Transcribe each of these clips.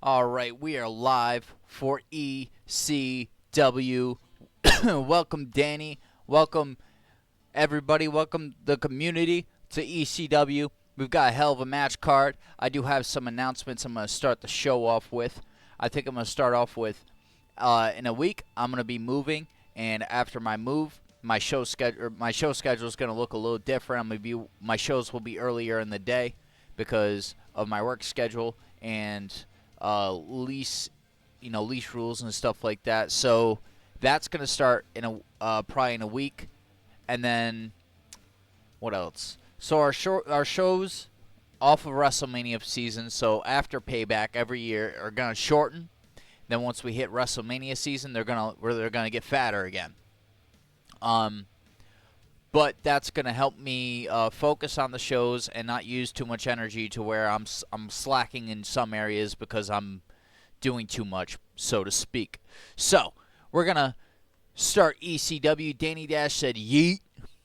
All right, we are live for ECW. Welcome, Danny. Welcome, everybody. Welcome, the community, to ECW. We've got a hell of a match card. I do have some announcements I'm going to start the show off with. I think I'm going to start off with, in a week, I'm going to be moving, and after my move, my show schedule is going to look a little different. My shows will be earlier in the day because of my work schedule and lease rules and stuff like that. So that's going to start in probably in a week, and then what else? So our shows off of WrestleMania season. So after Payback every year are going to shorten. Then once we hit WrestleMania season, they're gonna get fatter again. But that's gonna help me focus on the shows and not use too much energy to where I'm slacking in some areas because I'm doing too much, so to speak. So we're gonna start ECW. Danny Dash said yeet.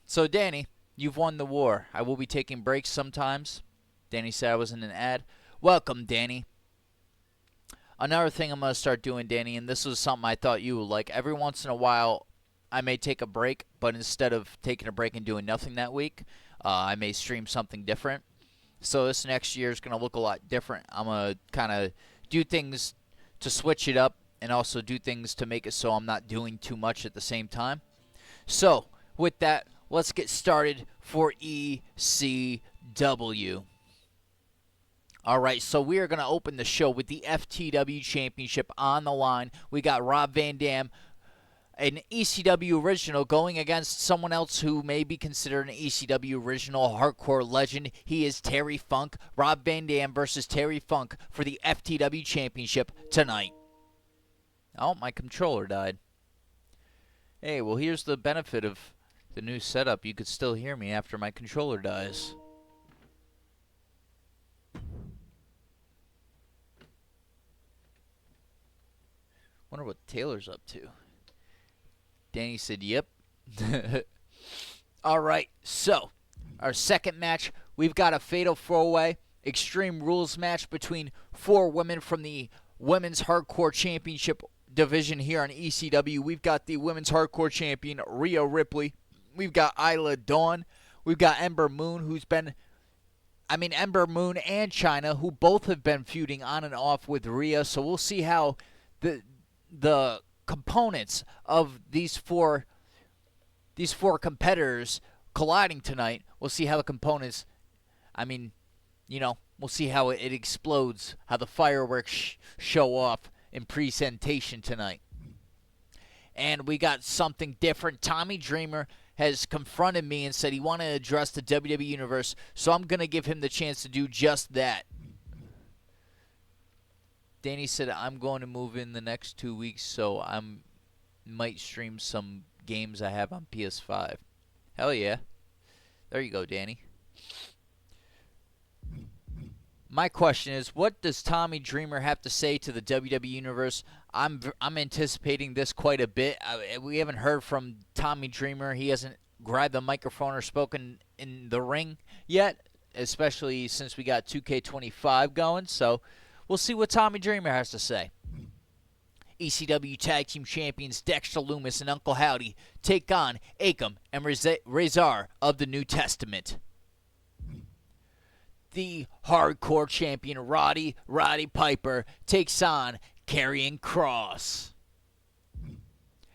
So Danny, you've won the war. I will be taking breaks sometimes. Danny said I was in an ad. Welcome, Danny. Another thing I'm going to start doing, Danny, and this was something I thought you would like, every once in a while I may take a break, but instead of taking a break and doing nothing that week, I may stream something different. So this next year is going to look a lot different. I'm going to kind of do things to switch it up and also do things to make it so I'm not doing too much at the same time. So with that, let's get started for ECW. All right, so we are going to open the show with the FTW Championship on the line. We got Rob Van Dam, an ECW original, going against someone else who may be considered an ECW original hardcore legend. He is Terry Funk. Rob Van Dam versus Terry Funk for the FTW Championship tonight. Oh, my controller died. Hey, well, here's the benefit of the new setup. You could still hear me after my controller dies. Wonder what Taylor's up to. Danny said, yep. All right, so our second match, we've got a fatal four-way Extreme Rules match between four women from the Women's Hardcore Championship division here on ECW. We've got the Women's Hardcore Champion, Rhea Ripley. We've got Isla Dawn. We've got Ember Moon, Ember Moon and Chyna, who both have been feuding on and off with Rhea. So we'll see how the components of these four competitors colliding tonight. We'll see how the components, we'll see how it explodes, how the fireworks show off in presentation tonight. And we got something different. Tommy Dreamer has confronted me and said he wanted to address the WWE Universe, so I'm going to give him the chance to do just that. Danny said, I'm going to move in the next 2 weeks, so I might stream some games I have on PS5. Hell yeah. There you go, Danny. My question is, what does Tommy Dreamer have to say to the WWE Universe? I'm anticipating this quite a bit. We haven't heard from Tommy Dreamer. He hasn't grabbed the microphone or spoken in the ring yet, especially since we got 2K25 going, so we'll see what Tommy Dreamer has to say. ECW Tag Team Champions Dexter Lumis and Uncle Howdy take on Akam and Razor of the New Testament. The Hardcore Champion Roddy Piper takes on Karrion Kross.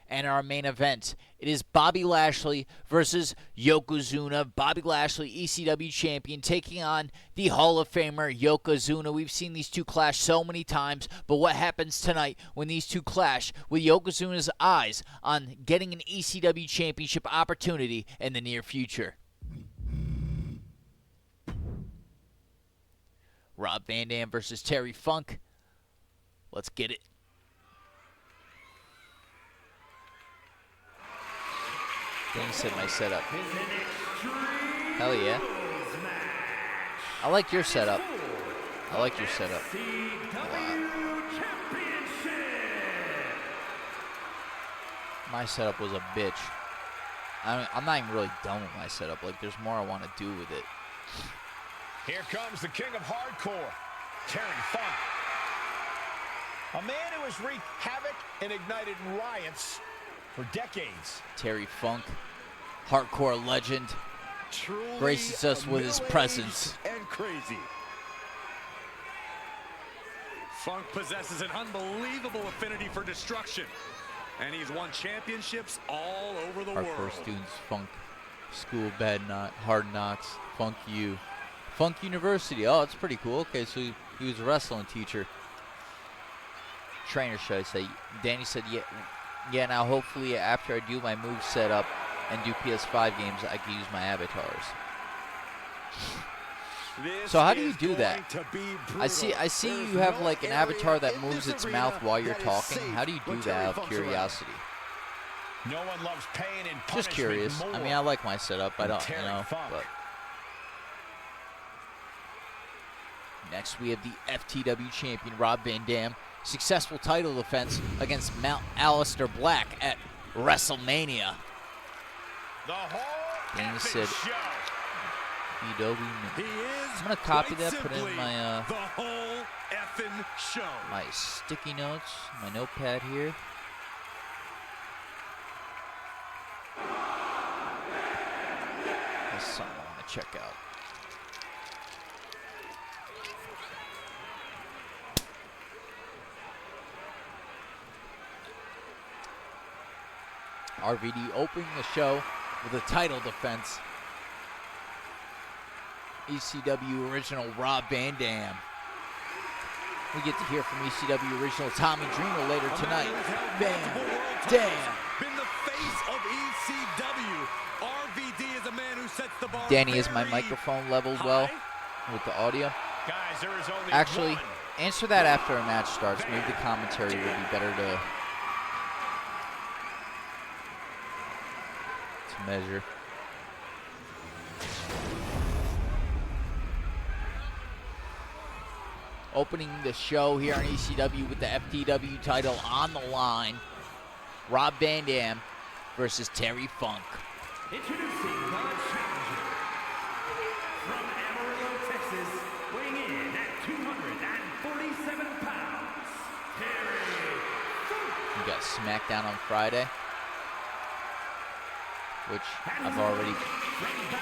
And our main event, it is Bobby Lashley versus Yokozuna. Bobby Lashley, ECW champion, taking on the Hall of Famer Yokozuna. We've seen these two clash so many times, but what happens tonight when these two clash with Yokozuna's eyes on getting an ECW championship opportunity in the near future? Rob Van Dam versus Terry Funk. Let's get it. Danny said my setup. Hell yeah. I like your setup. My setup was a bitch. I'm not even really done with my setup. Like, there's more I want to do with it. Here comes the king of hardcore, Terry Funk. A man who has wreaked havoc and ignited riots for decades. Terry Funk, hardcore legend, Truly graces us with his presence. And crazy. Funk possesses an unbelievable affinity for destruction, and he's won championships all over the world. Hardcore students, Funk School, Hard Knocks, Funk U, Funk University. Oh, it's pretty cool. Okay, so he was a wrestling teacher. Trainer, should I say. Danny said, yeah, now hopefully after I do my move setup and do PS5 games, I can use my avatars. So how do you do that? I see you have like an avatar that moves its mouth while you're talking. How do you do that out of curiosity? No one loves pain and punishment. Just curious. I mean, I like my setup. I don't, but. Next, we have the FTW champion, Rob Van Dam. Successful title defense against Mount Aleister Black at WrestleMania. The whole Danny said, show. I'm gonna copy that, put it in my the whole effing show. My sticky notes, my notepad here. That's something I want to check out. RVD opening the show with a title defense. ECW original Rob Van Dam. We get to hear from ECW original Tommy Dreamer later tonight. Van Dam. Been the face of ECW. RVD is a man who sets the bar. Danny, is my microphone leveled well with the audio? Guys, there is only Actually, one. answer that after a match starts. Maybe the commentary would be better to measure. Opening the show here on ECW with the FTW title on the line. Rob Van Dam versus Terry Funk. Introducing the challenger from Amarillo, Texas, weighing in at 247 pounds, Terry Funk. We got SmackDown on Friday, which I've already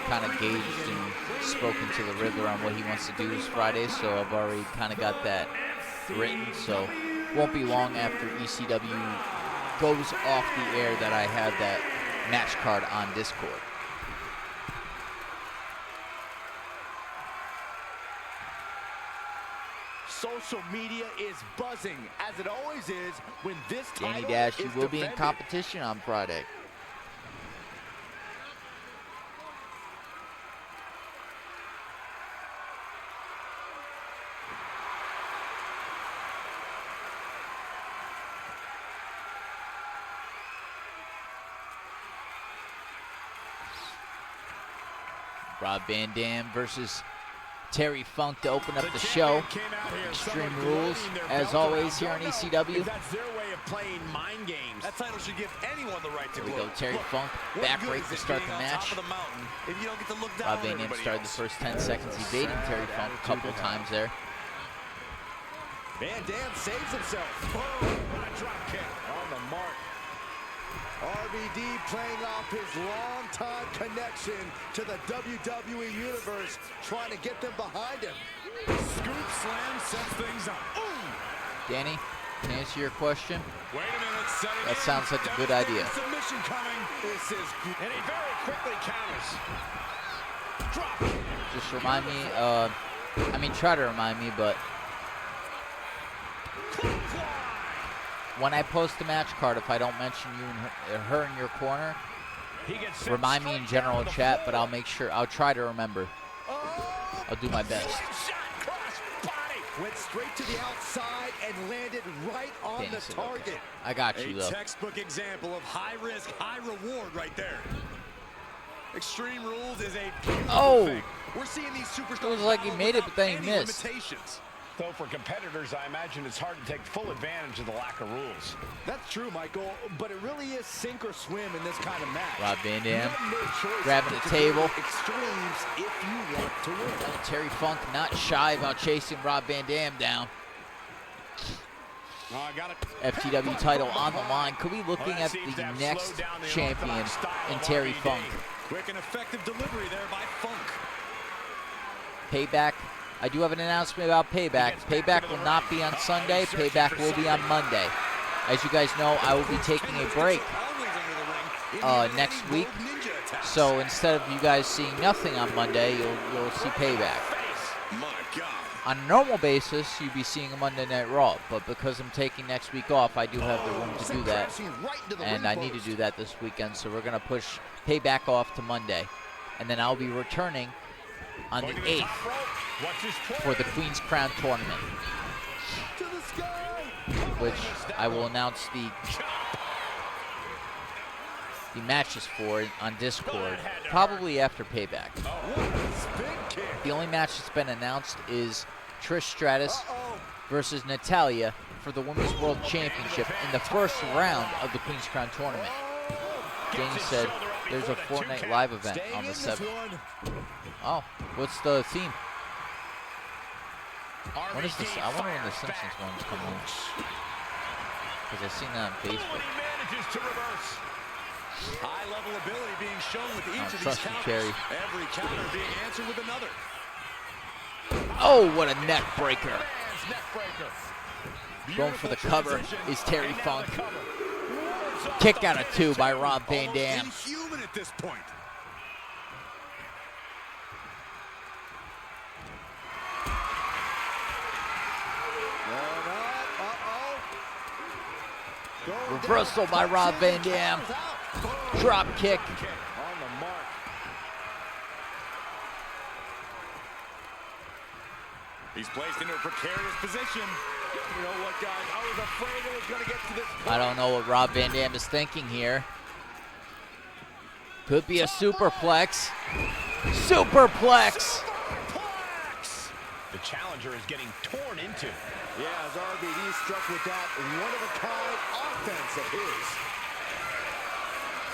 kind of gauged and spoken to the Riddler on what he wants to do this Friday, so I've already kind of got that written, so won't be long after ECW goes off the air that I have that match card on Discord. Social media is buzzing, as it always is when this title Danny Dash, you is will be in defended. competition on Friday. Rob Van Dam versus Terry Funk to open up the show. Extreme Rules, as always, here on ECW. That's their way of playing mind games. That title should give anyone the right to Here we gloat. go, Terry Look, Funk, what back good break is to it start being the on match. top of the mountain if you don't get to look down Rob on Van Dam everybody started the else? first 10 seconds evading Terry Funk a couple times there. Van Dam saves himself. Boom! What a drop kick on the mark. RVD playing off his long-time connection to the WWE Universe, trying to get them behind him. Scoop slam sets things up. Ooh! Danny, to answer your question, Wait a minute, setting that in. sounds like a good idea. Submission coming. This is good. And he very quickly counters. Drop. Just remind me, try to remind me, but when I post the match card, if I don't mention you and her in your corner, He gets sent remind me in straight general down the chat, floor. but I'll make sure, I'll try to remember. Oh, I'll do my best. shot cross body. Went straight to the outside and landed right on Danny the said, target. okay. I got A you, though. textbook example of high risk, high reward right there. Extreme Rules is a beautiful Oh! thing. We're seeing these superstars It was like he battle made it, without but then he any missed. limitations. Though for competitors, I imagine it's hard to take full advantage of the lack of rules. That's true, Michael, but it really is sink or swim in this kind of match. Rob Van Dam You have no choice grabbing but the to table. go extremes if you want to win. Terry Funk not shy about chasing Rob Van Dam down. FTW title on the line. Could be looking at the next champion in Terry Funk. Quick and effective delivery there by Funk. Payback. I do have an announcement about Payback. Payback will not be on Sunday. Payback will be on Monday. As you guys know, I will be taking a break next week. So instead of you guys seeing nothing on Monday, you'll see Payback. On a normal basis, you'd be seeing a Monday Night Raw, but because I'm taking next week off, I do have the room to do that, and I need to do that this weekend, so we're going to push Payback off to Monday. And then I'll be returning on the 8th for the Queen's Crown Tournament, which I will announce the matches for on Discord, probably after Payback. The only match that's been announced is Trish Stratus versus Natalya for the Women's World Championship in the first round of the Queen's Crown Tournament. Danny said there's a Fortnite Live event on the 7th. Oh, what's the theme? When is this? I wonder when the Simpsons one's coming on. Because I've seen that on Facebook. High level ability being shown with each of these counters. Cherry. Every counter being answered with another. Oh, what a neck breaker. Going for the cover is Terry Funk. Kick out of 2 by Rob Van Dam. Inhuman at this point. Reversal by Rob Van Dam. Drop kick. On the mark. He's placed into a precarious position. You know what, guys? I was afraid it was going to get to this point. I don't know what Rob Van Dam is thinking here. Could be a superplex. Superplex! The challenger is getting torn into. Yeah, as RVD struck with that one-of-a-kind offense of his.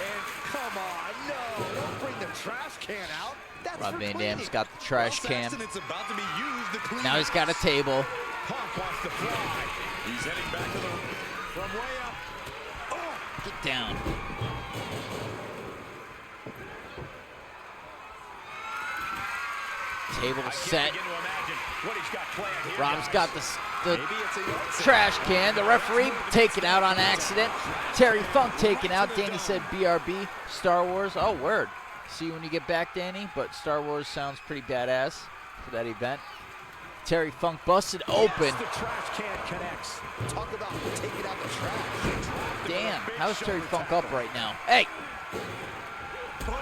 And come on, no, don't bring the trash can out. That's Rob for Van cleaning. Dam's got the trash can. It's about to be used to clean. Now he's got a table. Punk wants to fly. He's heading back to the from way up. Oh, get down. Table set. Rob's got the trash can. The referee taken out on accident. Terry Funk taken out. Danny said BRB. Star Wars. Oh, word. See you when you get back, Danny. But Star Wars sounds pretty badass for that event. Terry Funk busted open. Yes, the trash can connects. Talk about taking out the trash. Damn, how's Terry Funk up right now? Hey! On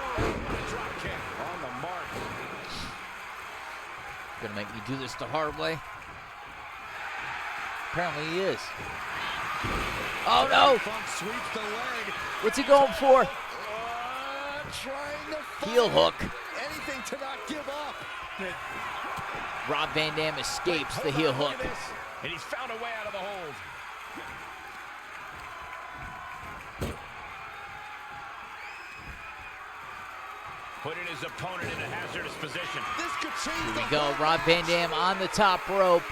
the mark. Gonna make me do this the hard way. Apparently he is. Oh no! Funk sweeps the leg. What's he going for? Trying to fight. Heel hook. Anything to not give up. Rob Van Dam escapes the heel hook. And he's found a way out of the hold. Putting his opponent in a hazardous position. This could change. Here we go. Rob Van Dam on the top rope.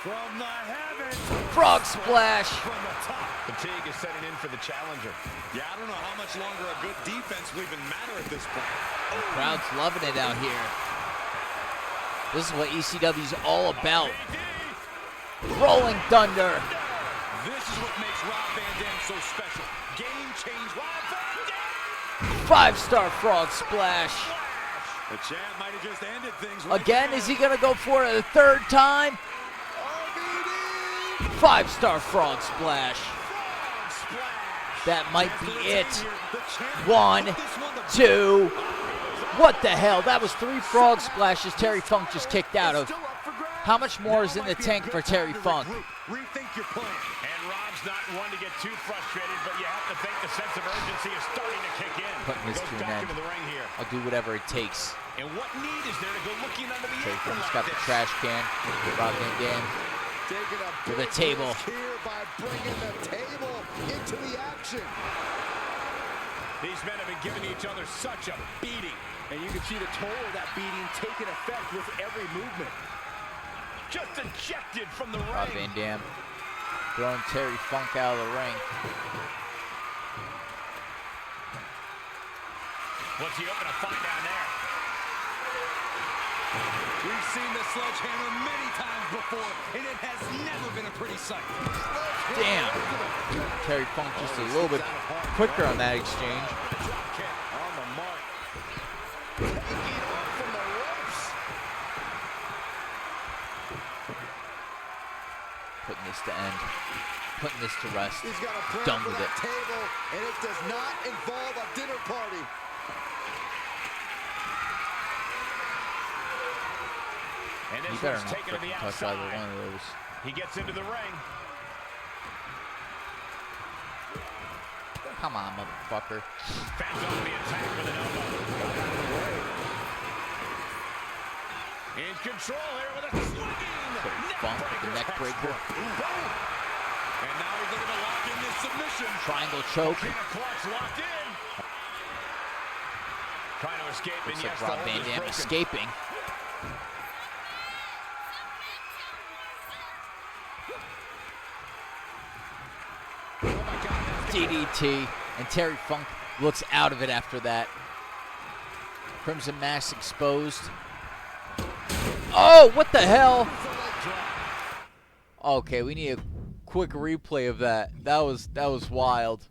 From the heavens. Frog splash. From the top. Fatigue is setting in for the challenger. Yeah, I don't know how much longer a good defense will even matter at this point. The crowd's loving it out here. This is what ECW's all about. Rolling Thunder. This is what makes Rob Van Dam so special. Game change. Rob Van Dam. 5-star frog splash. The champ might have just ended things. Again, is he gonna go for it a third time? 5-star frog splash. That might be it. 1, 2. What the hell? That was 3 frog splashes Terry Funk just kicked out of. How much more is in the tank for Terry Funk? Rethink your plan. And Rob's not one to get too frustrated, but you have to think the sense of urgency is starting to kick in. Putting this to an end. The ring here. I'll do whatever it takes. And what need is there to go looking under the Terry apron Funk's like got the this? trash can. Rob Van Dam to the table. Here by bringing the table into the action. These men have been giving each other such a beating. And you can see the toll of that beating taking effect with every movement. Just ejected from the Rob ring. Van Dam Throwing Terry Funk out of the ring. What's he hoping to find down there? We've seen the sledgehammer many times before, and it has never been a pretty sight. Damn. Terry Funk just a little bit quicker on that exchange. On the mark. Taking off from the ropes. Putting this to end. Putting this to rest. He's got a plan Done for with that it. table, and it does not involve a dinner party. And He this better one's not taken to the freaking touch either outside. one of those. He gets into the ring. Come on, motherfucker. Fans on the attack with an elbow. In control here with a swinging Funk with the neck breaker. And now he's looking to lock in this submission. Triangle choke. Tina Clark's locked in. Trying to escape, and Looks yes, like the Rob hold Van is Dam broken. escaping. Oh my God, that's DDT, and Terry Funk looks out of it after that. Crimson Mask exposed. Oh, what the hell? Okay, we need a quick replay of that. That was wild.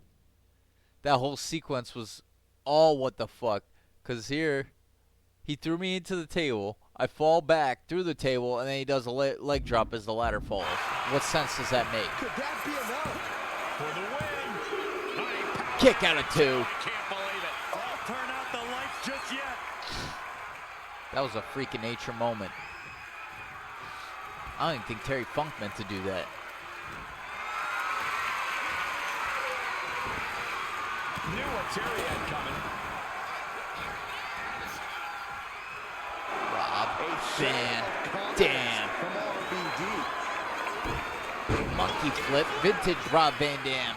That whole sequence was all what the fuck. Cause here, he threw me into the table. I fall back through the table, and then he does a leg drop as the ladder falls. What sense does that make? Could that be enough? for the win. Kick out of two. I can't believe it. Don't turn out the lights just yet. That was a freak of nature moment. I don't even think Terry Funk meant to do that. Knew what Terry had coming. Rob Van Dam. From RBD. Monkey flip. Vintage Rob Van Dam.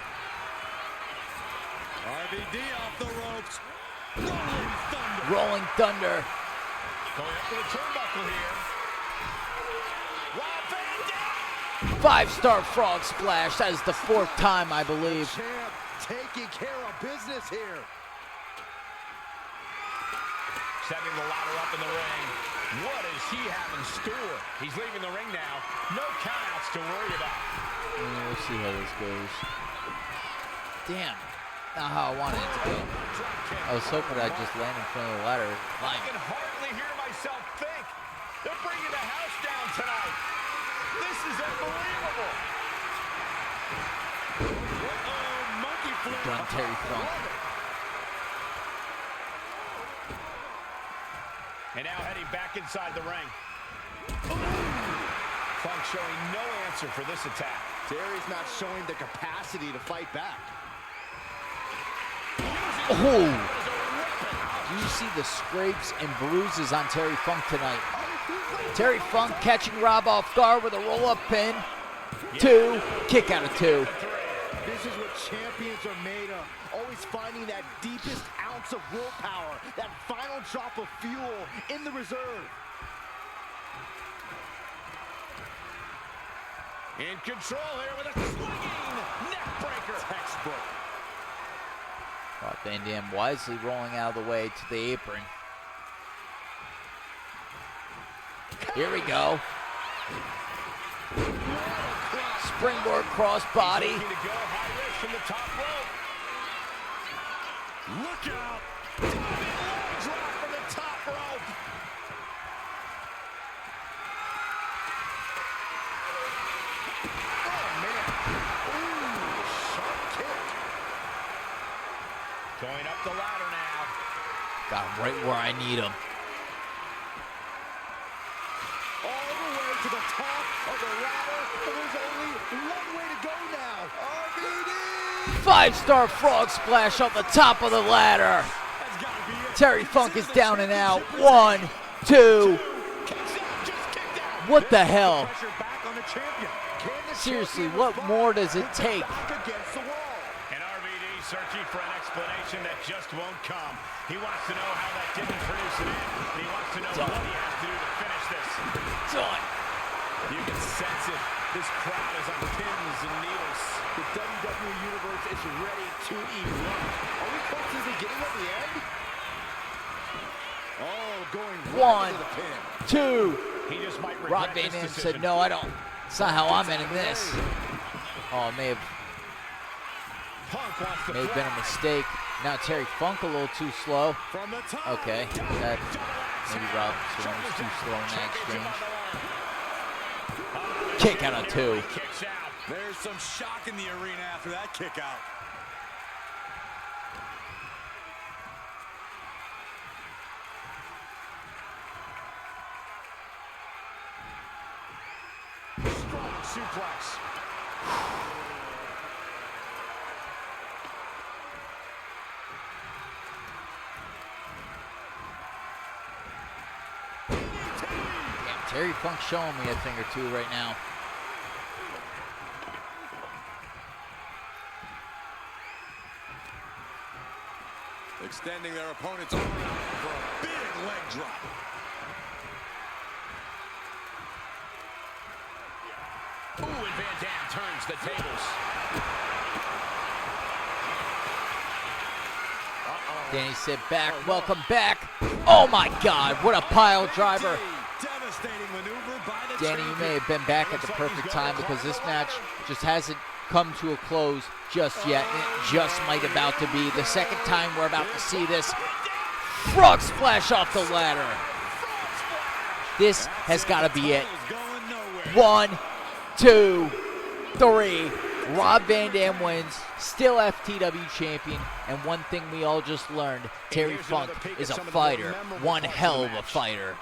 RVD off the ropes. Rolling thunder. Rolling Thunder. Going up to the turnbuckle here. Rob Van Dam. 5-star frog splash. That is the 4th time, I believe. Champ taking care of business here. Setting the ladder up in the ring. What does he have in store? He's leaving the ring now. No countouts to worry about. We'll see how this goes. Damn. Not how I wanted it to go. I was hoping I'd just land in front of the ladder. I can hardly hear myself think. They're bringing the house down tonight. This is unbelievable. Uh-oh, monkey flip. Done Terry Funk. And now heading back inside the ring. Funk showing no answer for this attack. Terry's not showing the capacity to fight back. Oh! Do you see the scrapes and bruises on Terry Funk tonight? Terry Funk catching Rob off guard with a roll-up pin. 2, kick out of 2. This is what champions are made of. Always finding that deepest ounce of willpower, that final drop of fuel in the reserve. In control here with a swinging neck breaker. Textbook. Rob Van Dam wisely rolling out of the way to the apron. Here we go. Springboard crossbody. Looking to go high risk from the top rope. Look out. Diving leg drop from the top rope. Oh, man. Ooh, sharp kick. Going up the ladder now. Got him right where I need him. All the way to the top of the ladder. But there's only one way to go now. RVD. 5-star frog splash on the top of the ladder. That's gotta be it. Terry Funk is down and out. 1, 2. Kicks out, just kicked out. What the hell? Pressure back on the champion. Can the Seriously, champion what revive more does it and take? back against the wall? And RVD searching for an explanation that just won't come. He wants to know how that didn't produce an end, and he wants to know what he has to do to finish this. Done. You can sense it. This crowd is on pins and needles. The WWE Universe is ready to erupt. Are we close to the beginning of the end? Oh, going right into the pin. 2. He just might Rob regret Van this Dam decision. said, no, I don't. It's not how I'm ending this. Oh, it may have Punk wants to been a mistake. Now Terry Funk a little too slow. From the top. Okay, that maybe Rob was too slow in that exchange. Kick out of 2. Kicks out. There's some shock in the arena after that kick out. Strong suplex. Damn, Terry Funk showing me a thing or two right now. Extending their opponent's arm out for a big leg drop. Ooh, and Van Dam turns the tables. Danny said back, welcome back. Oh my God, what a pile driver. Devastating maneuver by the Danny, you may have been back at the perfect time because this match just hasn't come to a close just yet. It just might about to be. The second time we're about to see this. Frog splash off the ladder. This has got to be it. 1, 2, 3. Rob Van Dam wins, still FTW champion, and one thing we all just learned, Terry Funk is a fighter, one hell of a fighter.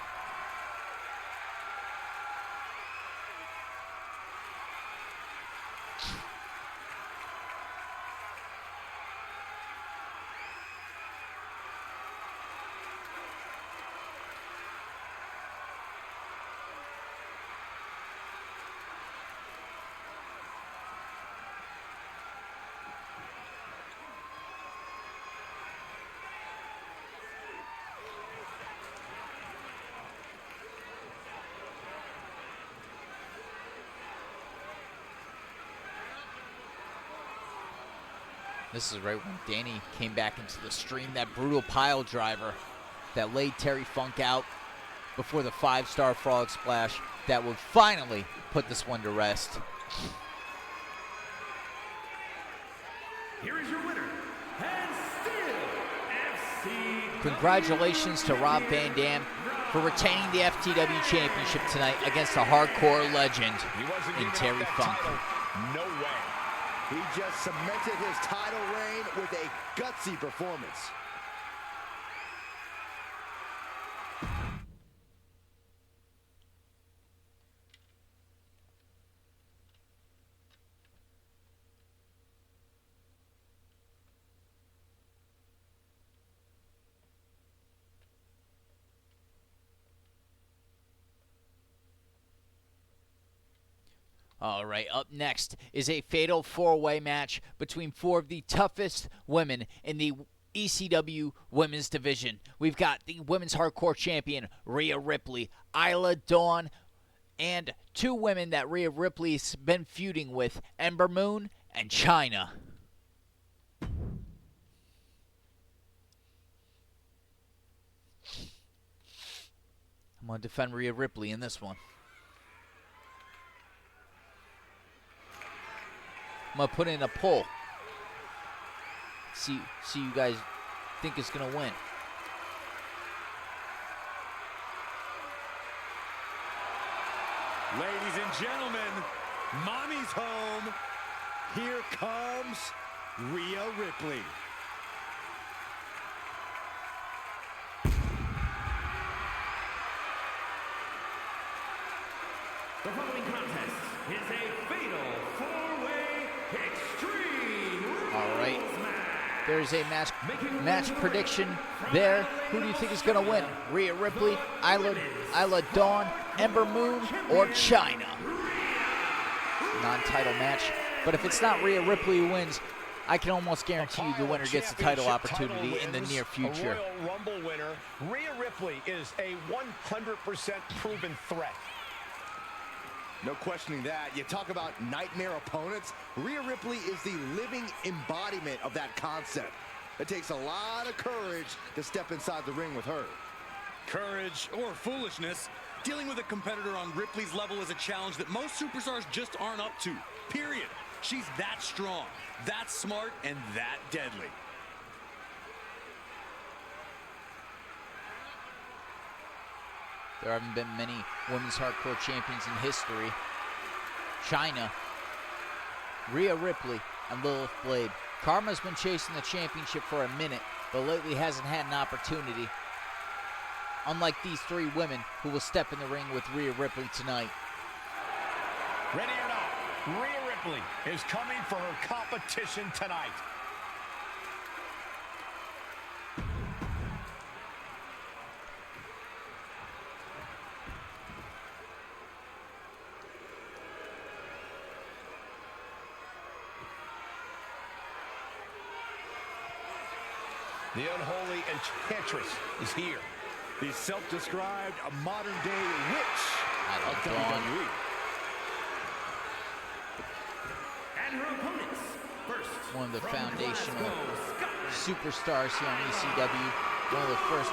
This is right when Danny came back into the stream, that brutal pile driver that laid Terry Funk out before the 5-star frog splash that would finally put this one to rest. Here is your winner, and still FC. Congratulations to Rob Van Dam for retaining the FTW Championship tonight against a hardcore legend in Terry Funk. No way. He just cemented his title reign with a gutsy performance. All right, up next is a fatal 4-way match between 4 of the toughest women in the ECW women's division. We've got the women's hardcore champion, Rhea Ripley, Isla Dawn, and 2 women that Rhea Ripley's been feuding with, Ember Moon and Chyna. I'm going to defend Rhea Ripley in this one. I'm going to put in a poll. See you guys think it's going to win. Ladies and gentlemen, Mommy's home. Here comes Rhea Ripley. The following contest is a fatal 4-way extreme rules All right. match. There's a match prediction there. Who do you think is going to win? Rhea Ripley, Isla Dawn, Ember Moon, or Chyna? Non-title match. But if it's not Rhea Ripley who wins, I can almost guarantee you the winner gets a title opportunity in the near future. A Royal Rumble winner. Rhea Ripley is a 100% proven threat. No questioning that. You talk about nightmare opponents. Rhea Ripley is the living embodiment of that concept. It takes a lot of courage to step inside the ring with her. Courage or foolishness, dealing with a competitor on Ripley's level is a challenge that most superstars just aren't up to. Period. She's that strong, that smart, and that deadly. There haven't been many women's hardcore champions in history. Chyna, Rhea Ripley, and Lilith Blade. Karma's been chasing the championship for a minute, but lately hasn't had an opportunity. Unlike these three women who will step in the ring with Rhea Ripley tonight. Ready or not, Rhea Ripley is coming for her competition tonight. The unholy enchantress is here. The self-described modern-day witch of WWE. And her opponents, first, One of the from foundational Glasgow, superstars here on ECW. One of the first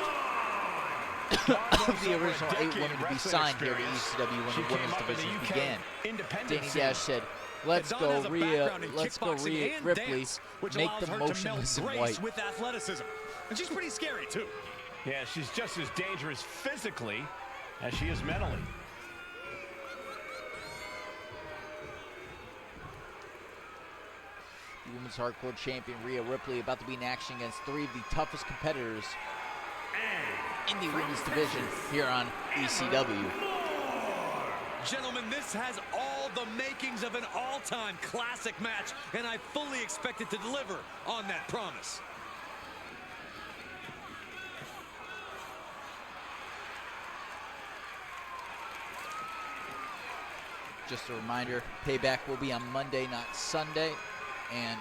the original 8 women to be signed here to ECW when the women's division began. Danny Dash said, let's go Rhea Ripley, make them motionless and white. With athleticism. And she's pretty scary too. Yeah, she's just as dangerous physically as she is mentally. The Women's Hardcore Champion Rhea Ripley about to be in action against 3 of the toughest competitors in the women's division here on ECW. Gentlemen, this has all the makings of an all-time classic match, and I fully expect it to deliver on that promise. Just a reminder, Payback will be on Monday, not Sunday, and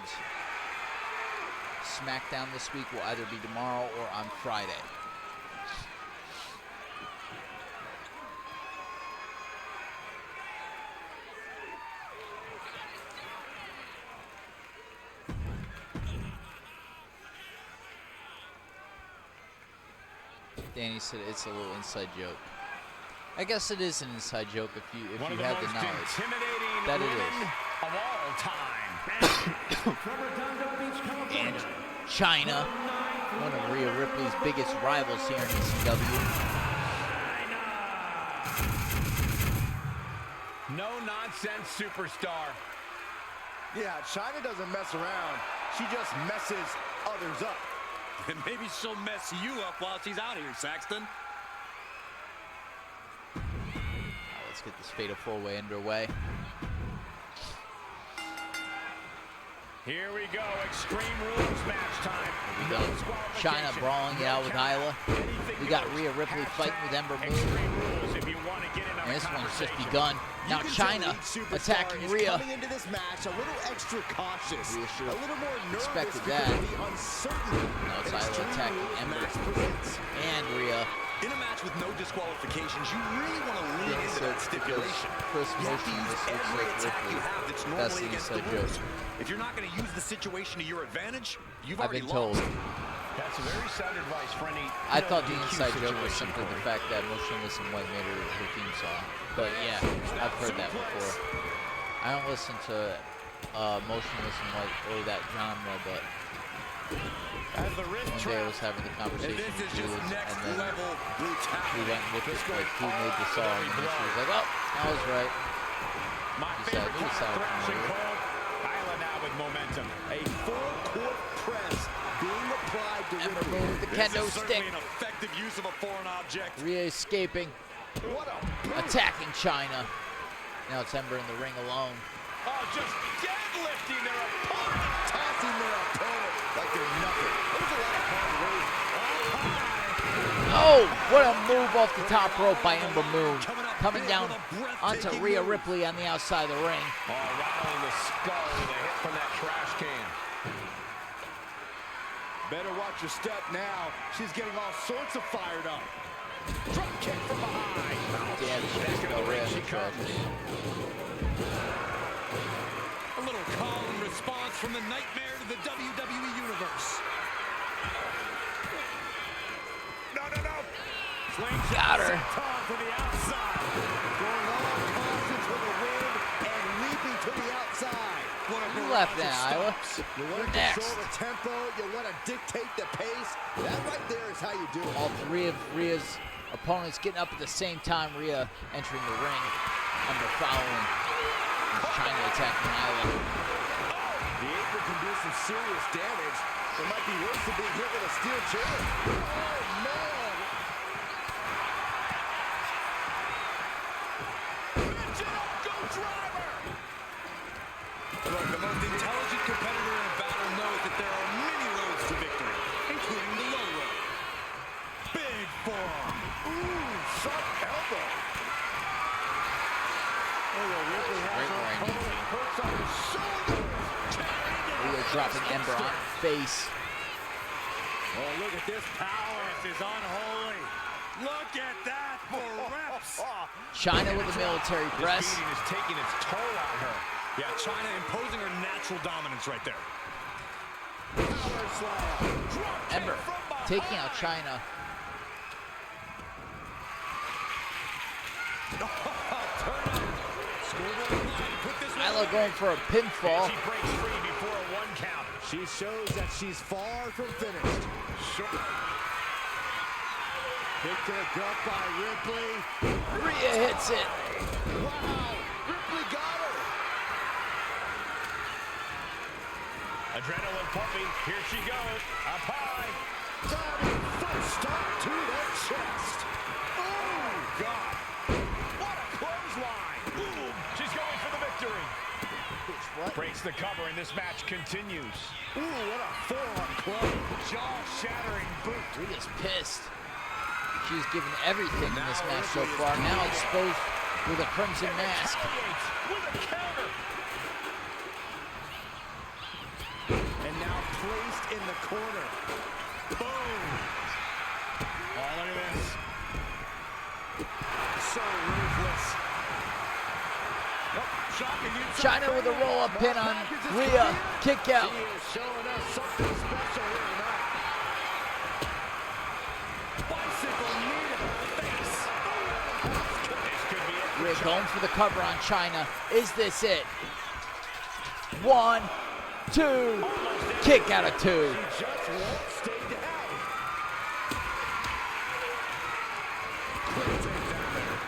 SmackDown this week will either be tomorrow or on Friday. Danny said it's a little inside joke. I guess it is an inside joke if you have the knowledge. That it is. Of all time. And Chyna, one of Rhea Ripley's biggest rivals here in ECW. No nonsense superstar. Yeah, Chyna doesn't mess around. She just messes others up. And maybe she'll mess you up while she's out here, Saxton. Let's get this fatal 4-way underway. Here we go, Extreme Rules match time. Here we go. Chyna brawling it out with Isla. We got Rhea Ripley fighting with Ember Moon. And this one's just begun. Now Chyna attacking Rhea. Coming into this match a little extra cautious. Rhea should a little more nervous expected because that. of the uncertainty. Now it's Isla attacking Ember and Rhea. In a match with no disqualifications, you really want to lean into that stipulation. Chris You have to motion use this looks every like attack you Ripley. have that's That's normally the against the inside rules. joke. If you're not going to use the situation to your advantage, you've I've already been told. lost. That's very sound advice for any. I thought the inside joke was simply the fact that Motionless and White made her theme song. But yeah, I've heard that before. I don't listen to Motionless and White or that genre, but As the wrist one day I was having the conversation This is with just Jules, next and then level we brutality. went and looked at like who made the song, and then she was like, "Oh, I was right." My Just favorite knew it sounded thrashing familiar. cold. Isla now with momentum. A full court press being applied to Ember Ripley. Moon with the This kendo is stick. certainly an effective use of a foreign object. Rhea escaping, What a boot. attacking Chyna. Now it's Ember in the ring alone. Oh, just deadlifting their opponent. Tossing their opponent like they're nothing. There's a lot of hard work. Oh, what a move off the top rope by Ember Moon. Coming down onto Rhea Ripley on the outside of the ring. Oh, rattling the skull with a hit from that trash can. Better watch your step now. She's getting all sorts of fired up. Drop kick from behind. Yeah, she Back just into go the ring Rhea. she tragedy. A little calm response from the nightmare to the WWE Universe. No. Got her. To the outside. Going all caution to the wind and leaping to the outside. What a You left barrage of now, Isla. stomps. You want to Next. control the tempo. You want to dictate the pace. That right there is how you do it. All three of Rhea's opponents getting up at the same time. Rhea entering the ring. Ember following. China attacking Isla. The apron can do some serious damage. It might be worse than being hit with a steel chair. Oh, man. Look, the most intelligent competitor in a battle knows that there are many roads to victory, including the low road. Big forearm. Ooh, sharp elbow. Ripley has Great her ring. opponent perched on his shoulders. Rhea dropping Ember on face. Oh, look at this power. This is unholy. Look at that for reps. China with the military press. This beating is taking its toll on her. Yeah, China imposing her natural dominance right there. Power slam. Ember taking out China. Isla going for a pinfall. She breaks free before a 1 count. She shows that she's far from finished. Kick to the gut by Ripley. Rhea hits it. Wow, Ripley got her. Adrenaline pumping. Here she goes. Up high. Diving foot stomp to the chest. Oh, God. What a clothesline. Boom. She's going for the victory. What? Breaks the cover, and this match continues. Ooh, what a forearm club. Jaw-shattering boot. Rhea's pissed. She's given everything in this match so far. Now exposed with a crimson mask. With a counter. And now placed in the corner. Boom. Oh, look at this. So ruthless. Shocking inside. China with a roll-up pin on Rhea. Kick out. She is showing us something special here tonight. Bicycle knee to the face. This could be it. Rhea going for the cover on China. Is this it? 1, 2. Kick out of 2. She just won't stay down. Quick takedown there.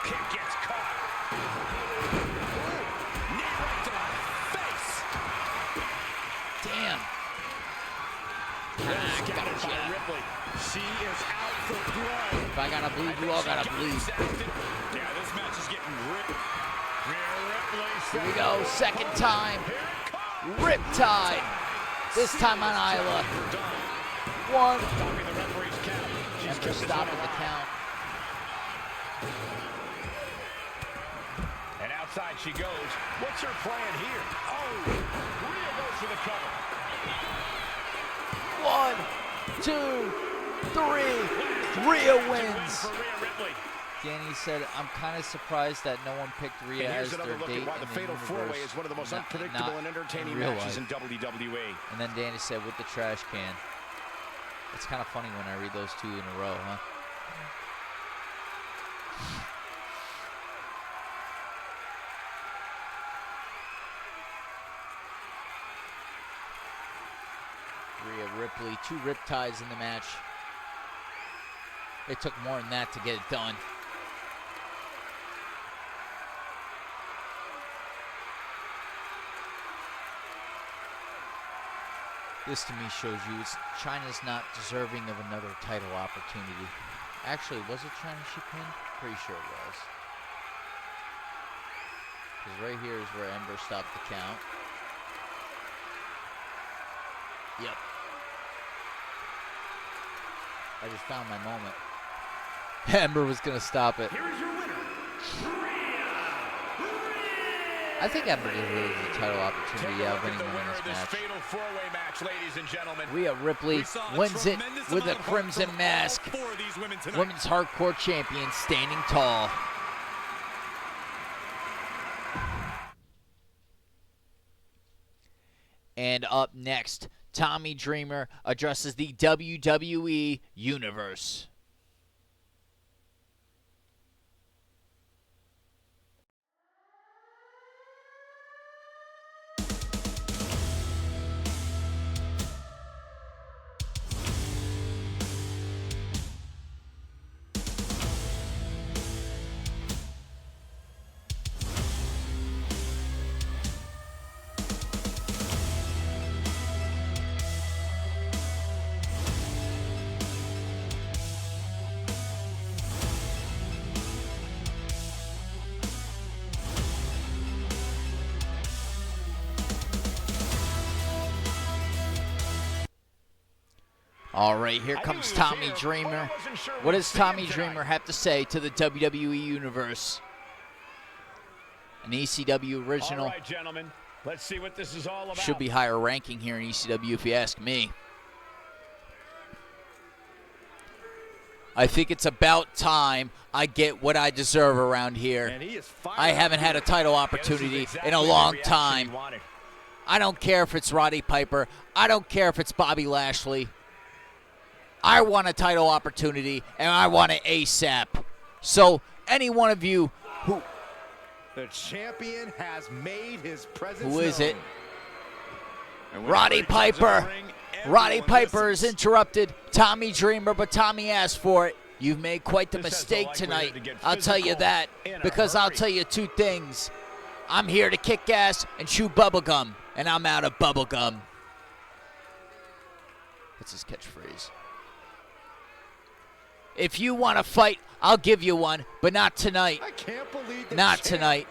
Kick gets caught. Knee right to the face. Damn. Scouted by Ripley. She is out for blood. If I gotta bleed, you all gotta bleed. Yeah, this match is getting ripped. Here we go, second time. Riptide. This time on Isla. 1. Ember stopping the count. And outside she goes. What's her plan here? Oh, Rhea goes for the cover. 1, 2, 3. Rhea Wins wins. for Rhea Ripley. Danny said, I'm kind of surprised that no one picked Rhea And as here's their another look date at why in the the Fatal Universe. Four-Way is one of the most unpredictable and entertaining in real matches life. in WWE. And then Danny said, with the trash can. It's kind of funny when I read those two in a row, huh? Rhea Ripley, 2 riptides in the match. It took more than that to get it done. This to me shows you China's not deserving of another title opportunity. Actually, was it China she pinned? Pretty sure it was. Because right here is where Ember stopped the count. Yep. I just found my moment. Ember was going to stop it. Here is your winner, Rhea I think Ember deserves a title opportunity. Yeah, Look winning at the winner this of this match. fatal four-way match, ladies and gentlemen. Rhea Ripley wins it with a crimson mask. Women's Hardcore Champion standing tall. And up next, Tommy Dreamer addresses the WWE Universe. All right, here comes Tommy Dreamer. What does Tommy Dreamer have to say to the WWE Universe? An ECW original. All right, gentlemen, let's see what this is all about. Should be higher ranking here in ECW if you ask me. I think it's about time I get what I deserve around here. I haven't had a title opportunity in a long time. I don't care if it's Roddy Piper. I don't care if it's Bobby Lashley. I want a title opportunity, and I want it ASAP. So, any one of you who... The champion has made his presence Who is it? Roddy Piper. Roddy Piper is interrupted. Tommy Dreamer, but Tommy asked for it. You've made quite the mistake tonight. I'll tell you that, because I'll tell you two things. I'm here to kick ass and chew bubblegum, and I'm out of bubblegum. That's his catchphrase. If you want to fight, I'll give you one, but not tonight. I can't believe Not tonight.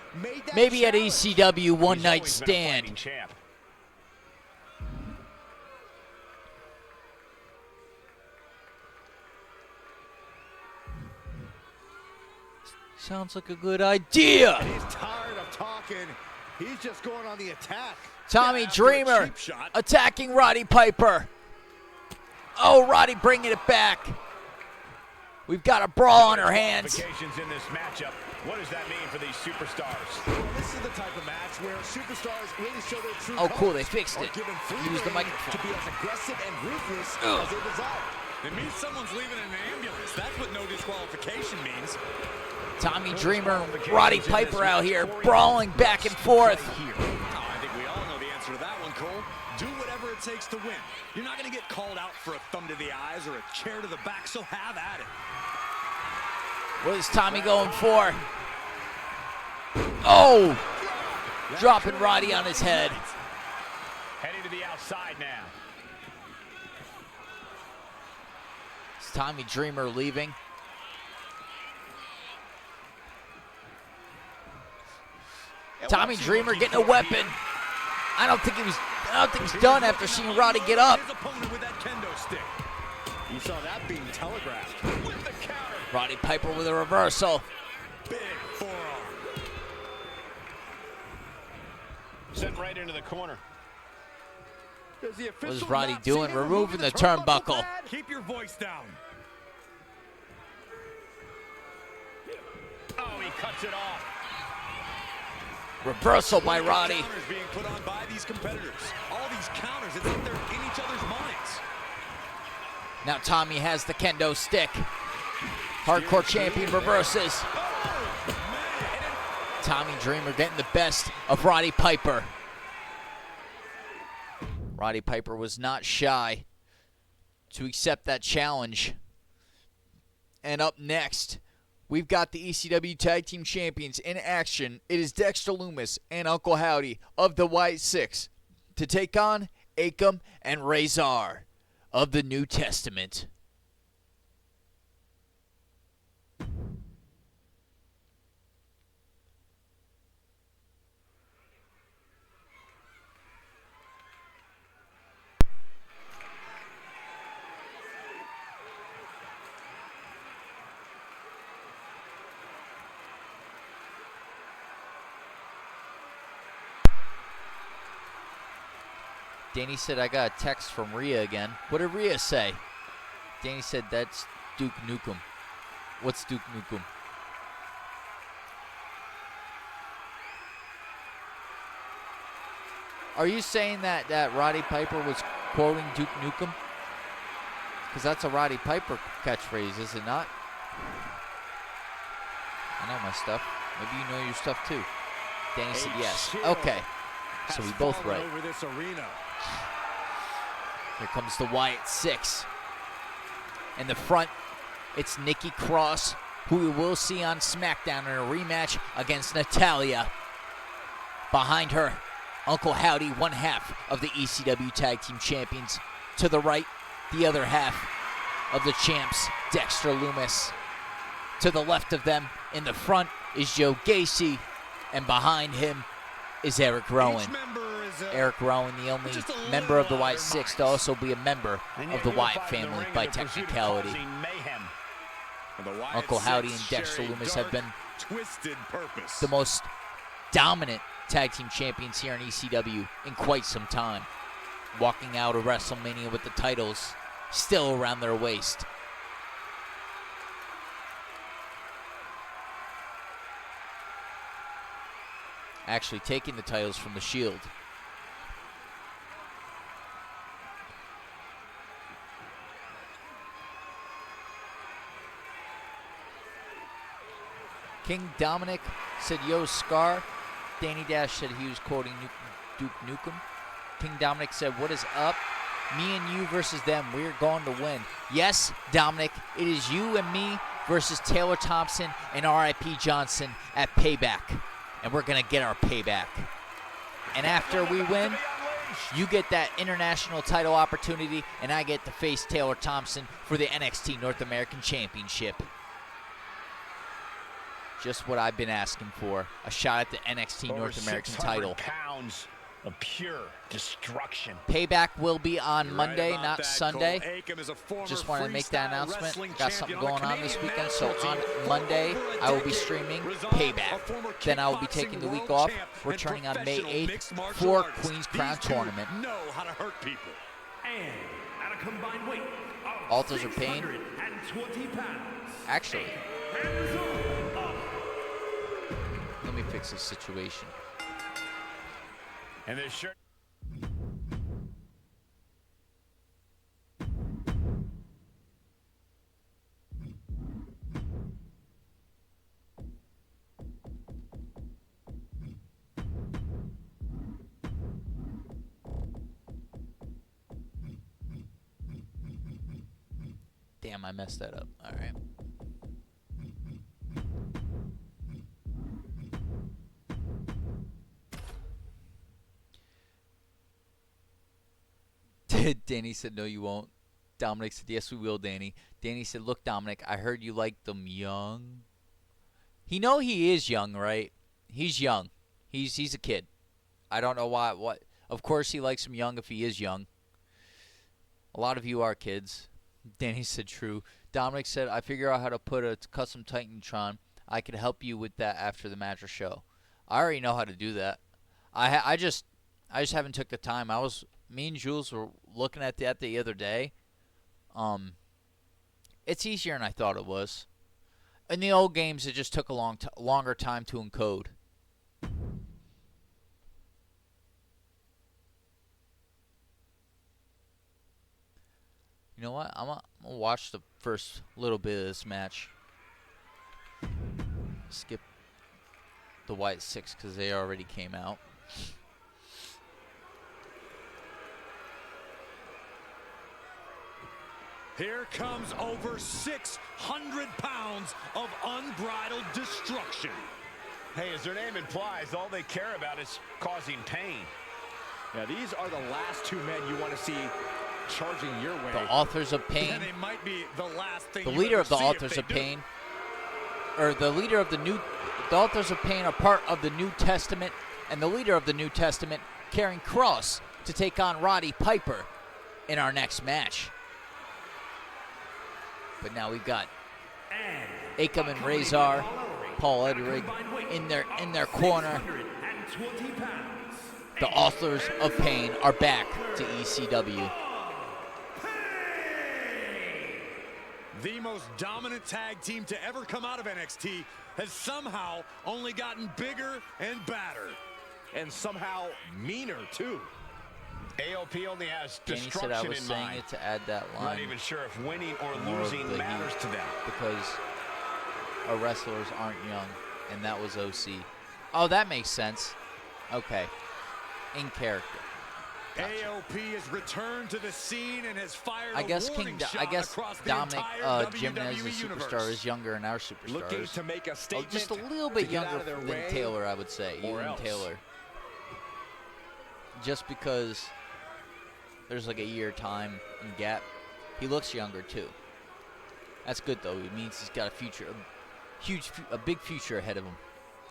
Maybe at ECW one night stand. Sounds like a good idea. He's tired of talking. He's just going on the attack. Tommy Dreamer attacking Roddy Piper. Oh, Roddy bringing it back. We've got a brawl on our hands. In this matchup. What does that mean for these superstars? Well, this is the type of match where superstars really show their true Oh, cool, colors, they fixed it. or given free Use the rein microphone. to be as aggressive and ruthless as they desire. It means someone's leaving in an ambulance. That's what no disqualification means. Tommy Dreamer, Roddy Piper out here brawling back and forth. Oh, I think we all know the answer to that one, Cole. Do whatever it takes to win. You're not going to get called out for a thumb to the eyes or a chair to the back, so have at it. What is Tommy going for? Oh! Dropping Roddy on his head. Heading to the outside now. It's Tommy Dreamer leaving. Tommy Dreamer getting a weapon. I don't think he's done after seeing Roddy get up. His opponent with that kendo stick. You saw that being telegraphed. With the counter. Roddy Piper with a reversal. Big forearm. Sent right into the corner. What is Roddy doing? Removing the turnbuckle. Keep your voice down. Oh, he cuts it off. Reversal by Roddy. Counters being put on by these competitors. All these counters, it's like they're in each other's minds. Now Tommy has the kendo stick. Hardcore champion reverses. Tommy Dreamer getting the best of Roddy Piper. Roddy Piper was not shy to accept that challenge. And up next, we've got the ECW Tag Team Champions in action. It is Dexter Lumis and Uncle Howdy of the White Six to take on Akam and Razor of the New Testament. Danny said, I got a text from Rhea again. What did Rhea say? Danny said, that's Duke Nukem. What's Duke Nukem? Are you saying that Roddy Piper was quoting Duke Nukem? Because that's a Roddy Piper catchphrase, is it not? I know my stuff. Maybe you know your stuff too. Danny said yes. Okay. So we both right. Over this arena. Here comes the Wyatt 6. In the front, it's Nikki Cross, who we will see on SmackDown in a rematch against Natalya. Behind her, Uncle Howdy, one half of the ECW Tag Team Champions. To the right, the other half of the champs, Dexter Lumis. To the left of them, in the front, is Joe Gacy, and behind him is Eric Rowan. Eric Rowan, the only member of the Wyatt 6 to also be a member of the Wyatt family by technicality. Uncle Howdy and Dexter Lumis have been the most dominant tag team champions here in ECW in quite some time, walking out of WrestleMania with the titles still around their waist. Actually taking the titles from the Shield. King Dominic said, yo, Scar. Danny Dash said he was quoting Duke Nukem. King Dominic said, what is up? Me and you versus them. We're going to win. Yes, Dominic, it is you and me versus Taylor Thompson and R.I.P. Johnson at Payback. And we're going to get our payback. And after we win, you get that international title opportunity, and I get to face Taylor Thompson for the NXT North American Championship. Just what I've been asking for. A shot at the NXT North American title. Pounds of pure destruction. Payback will be on Monday, not Sunday. Just want to make that announcement. Got something going on this weekend, so on Monday I will be streaming Payback. Then I will be taking the week off, returning on May 8th for Queen's Crown Tournament. And at a combined weight of Altars of Pain. 620 pounds. Actually, Hands up. let me fix this situation. And this shirt. Damn, I messed that up. All right. Danny said, no, you won't. Dominic said, yes, we will, Danny. Danny said, look, Dominic, I heard you like them young. He is young, right? He's young. He's a kid. I don't know why. What? Of course he likes him young if he is young. A lot of you are kids. Danny said, true. Dominic said, I figure out how to put a custom Titantron. I could help you with that after the match or show. I already know how to do that. I just haven't took the time. Me and Jules were looking at that the other day. It's easier than I thought it was. In the old games, it just took a longer time to encode. You know what? I'm gonna watch the first little bit of this match. Skip the Wyatt 6 because they already came out. Here comes over 600 pounds of unbridled destruction. Hey, as their name implies, all they care about is causing pain. Now, these are the last two men you want to see charging your way. The Authors of Pain. And they might be the last thing The you leader ever of the see if Authors they of do. Pain, or the leader of the Authors of Pain are part of the New Testament, and the leader of the New Testament carrying cross to take on Roddy Piper in our next match. But now we've got Akam and Razor, Paul Ellering in their corner. 620 pounds. The Authors of Pain are back to ECW. The most dominant tag team to ever come out of NXT has somehow only gotten bigger and badder. And somehow meaner, too. AOP only has Danny said I destruction was in saying mind. it to add that I'm line. not even sure if winning or More of losing the matters heat, to them. because our wrestlers aren't young, and that was OC. Oh, that makes sense. Okay. In character. Gotcha. AOP has returned to the scene and has fired I guess a warning shot I guess across the Dominic entire Jimenez, the WWE superstar, universe. is younger than our superstars. Looking to make a Oh, statement. just a little bit to get out younger of their than way, Taylor, I would say. or Even else. Taylor. Just because there's like a year time and gap, he looks younger too. That's good though. It means he's got a future, a big future ahead of him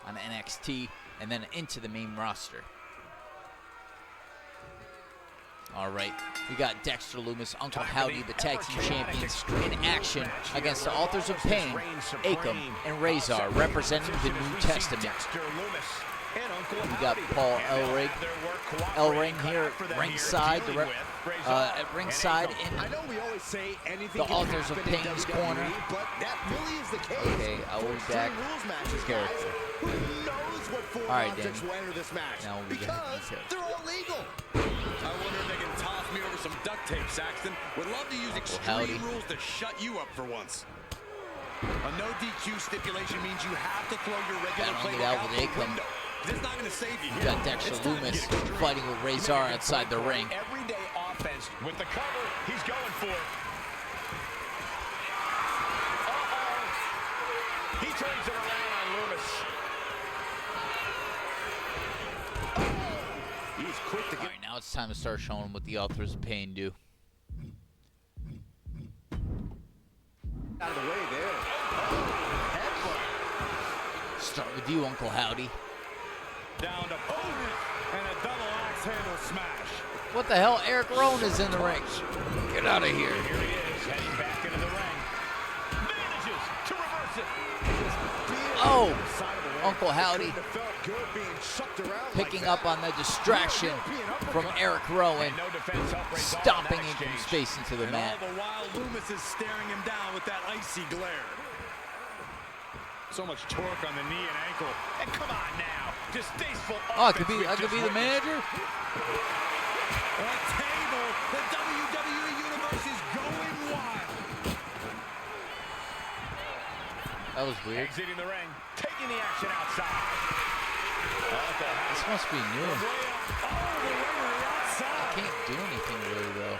on NXT and then into the main roster. All right, we got Dexter Lumis, Uncle Howdy, the tag team champions, in action against the Authors of Pain, Akam and Razor, representing the New Testament. We got Paul Elring here at ringside, at ringside in I know we always say anything the can Authors of happen in Pain's WWE, corner. but that really is the case. Okay, I will be For back Extreme Rules matches, to character. guys, who knows what foreign All right, objects Danny. will enter this match? Now we get because into it. they're all legal. I wonder if they can toss me over some duct tape, Saxton. Would love to use Howdy. Extreme Rules to shut you up for once. A no DQ stipulation means you have to throw your regular Gotta playbook get out out with the Akam. window. It's not going to save you We here. got Dexter It's time to Lumis get extreme. fighting with Razor outside the ring. Everyday offense with the cover. He's going for it. Uh-oh. He turns it around on Lumis. He's quick to All get right, now it's time to start showing what the Authors of Pain do. out of the way there. Start with you, Uncle Howdy. Down to opponent and a double axe handle smash. What the hell? Eric Rowan is in the ring. Get out of here. Here he is, heading back into the ring. Manages to reverse it. Oh, Side of the ring. Uncle Howdy Couldn't have felt good being chucked around picking like up on the distraction from Eric Rowan, No defense help raise all stomping that Income's exchange. face into the And mat. all the while, Lumis is staring him down with that icy glare. So much torque on the knee and ankle. And come on now. Distasteful Oh, I offense we could just be the witnessed. manager. On a table, the WWE Universe is going wild. That was weird. Exiting the ring, taking the action outside. This must be new. Way up. Oh, the way to the outside. Can't do anything really though.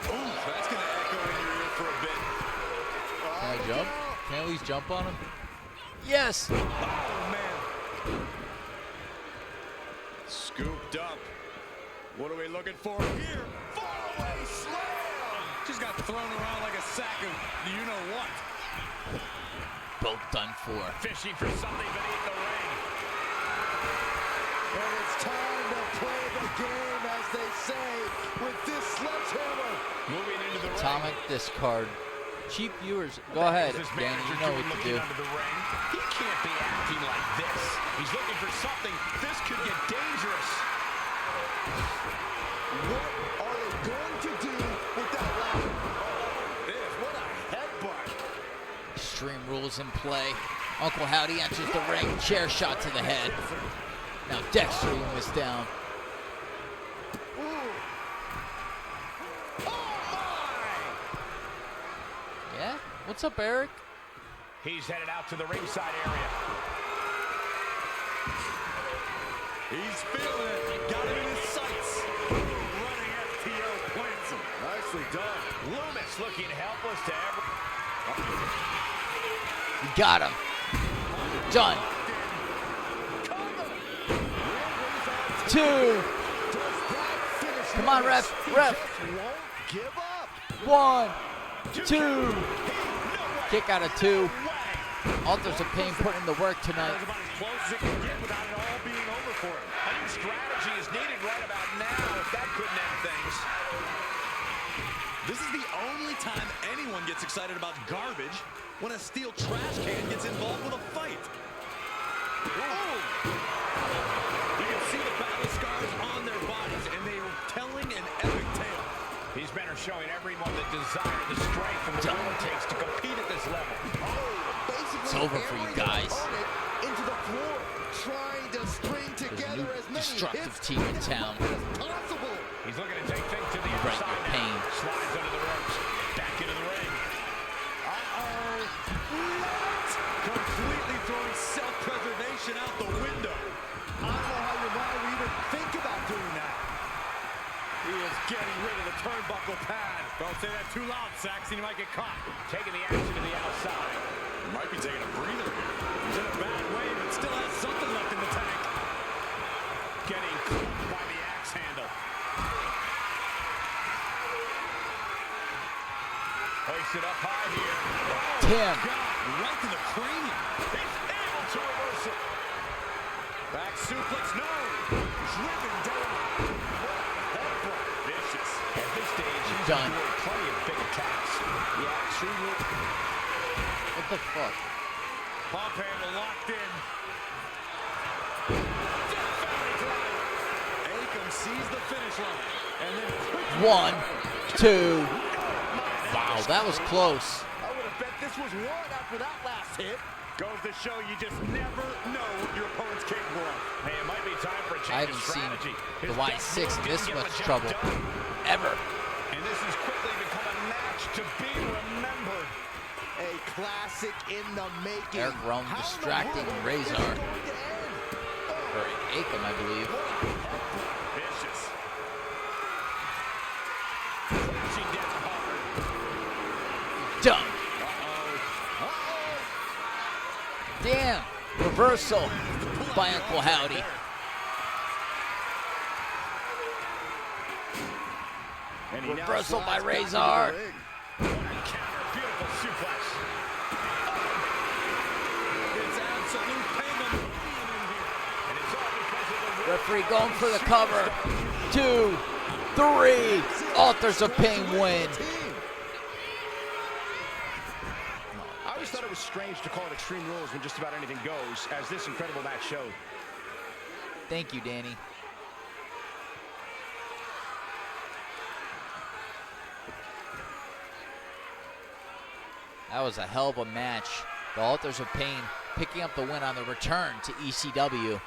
Ooh, that's going to echo in your ear for a bit. Can I jump? Can I at least jump on him? Yes. Oh, man. Scooped up. What are we looking for here? Fallaway slam. Just got thrown around like a sack of you-know-what. Both done for. Fishing for something beneath the ring. And it's time to play the game, as they say, with this sledgehammer. Moving into the Atomic ring. discard. Cheap viewers. Go ahead, This Danny. manager You know doing what to looking do. under the ring. He can't be acting like this. He's looking for something. This could get dangerous. What are they going to do with that ladder? What a headbutt. Extreme Rules in play. Uncle Howdy enters the ring. Chair shot to the head. Now Dexter Lumis down. Yeah? What's up, Eric? He's headed out to the ringside area. He's feeling it. Got him in his sights. Running FTO plants him. Nicely done. Lumis looking helpless to every... Got him. Done. 2. Come on, ref. Ref. Won't give up. 1, 2. Kick out of 2. Authors of Pain putting in the work tonight. That's about as close as it can get without it all being over for him. I think strategy is needed right about now if that couldn't end things. This is the only time anyone gets excited about garbage when a steel trash can gets involved with a fight. You can see the battle scars on their bodies, and they are telling an epic tale. These men are showing everyone the desire, the strength, and the will it takes to compete at this level. Basically It's over for you guys. into the floor, trying to string There's a together new as many destructive hits team in town. as possible. He's looking to take things to the Right, other your side pain. now. Slides under the ropes. Back into the ring. Completely throwing self-preservation out the window. I don't know how your mind would even think about doing that. He is getting rid of the turnbuckle pad. Don't say that too loud, Saxon. You might get caught. Taking the action to the outside. He might be taking a breather here. He's in a bad way, but still has something left in the tank. Getting caught by the axe handle. Hoisted up high here. Tim. God, right to the cranium. He's able to reverse it. Back suplex, no. Driven down. Vicious. At this stage, he's Done. endured plenty of big attacks. Yeah, extremely. What the fuck? Pump handle locked in. Akam sees the finish line. And then quickly. 1, 2. Wow, that was close. I would have bet this was one after that last hit. Goes to show you just never know what your opponent's capable of. Hey, it might be time for a I change of haven't seen strategy. the His best Y6 move in didn't this get much the job trouble. done. Ever. And this has quickly become a match to be remembered. A classic in the making. Eric Rowan How in the distracting world Razor. is it going to end? Or Akam, I believe. Vicious. Crashing down hard. Done. Damn. Reversal by Uncle Howdy. And he now Reversal by slides back into Razor. the ring. Counter. Beautiful suplex. It's absolute pain. And it's all because of the Referee going for the cover. 2, 3. Authors of Pain win. I always thought it was strange to call it Extreme Rules when just about anything goes, as this incredible match showed. Thank you, Danny. That was a hell of a match. The Authors of Pain picking up the win on the return to ECW.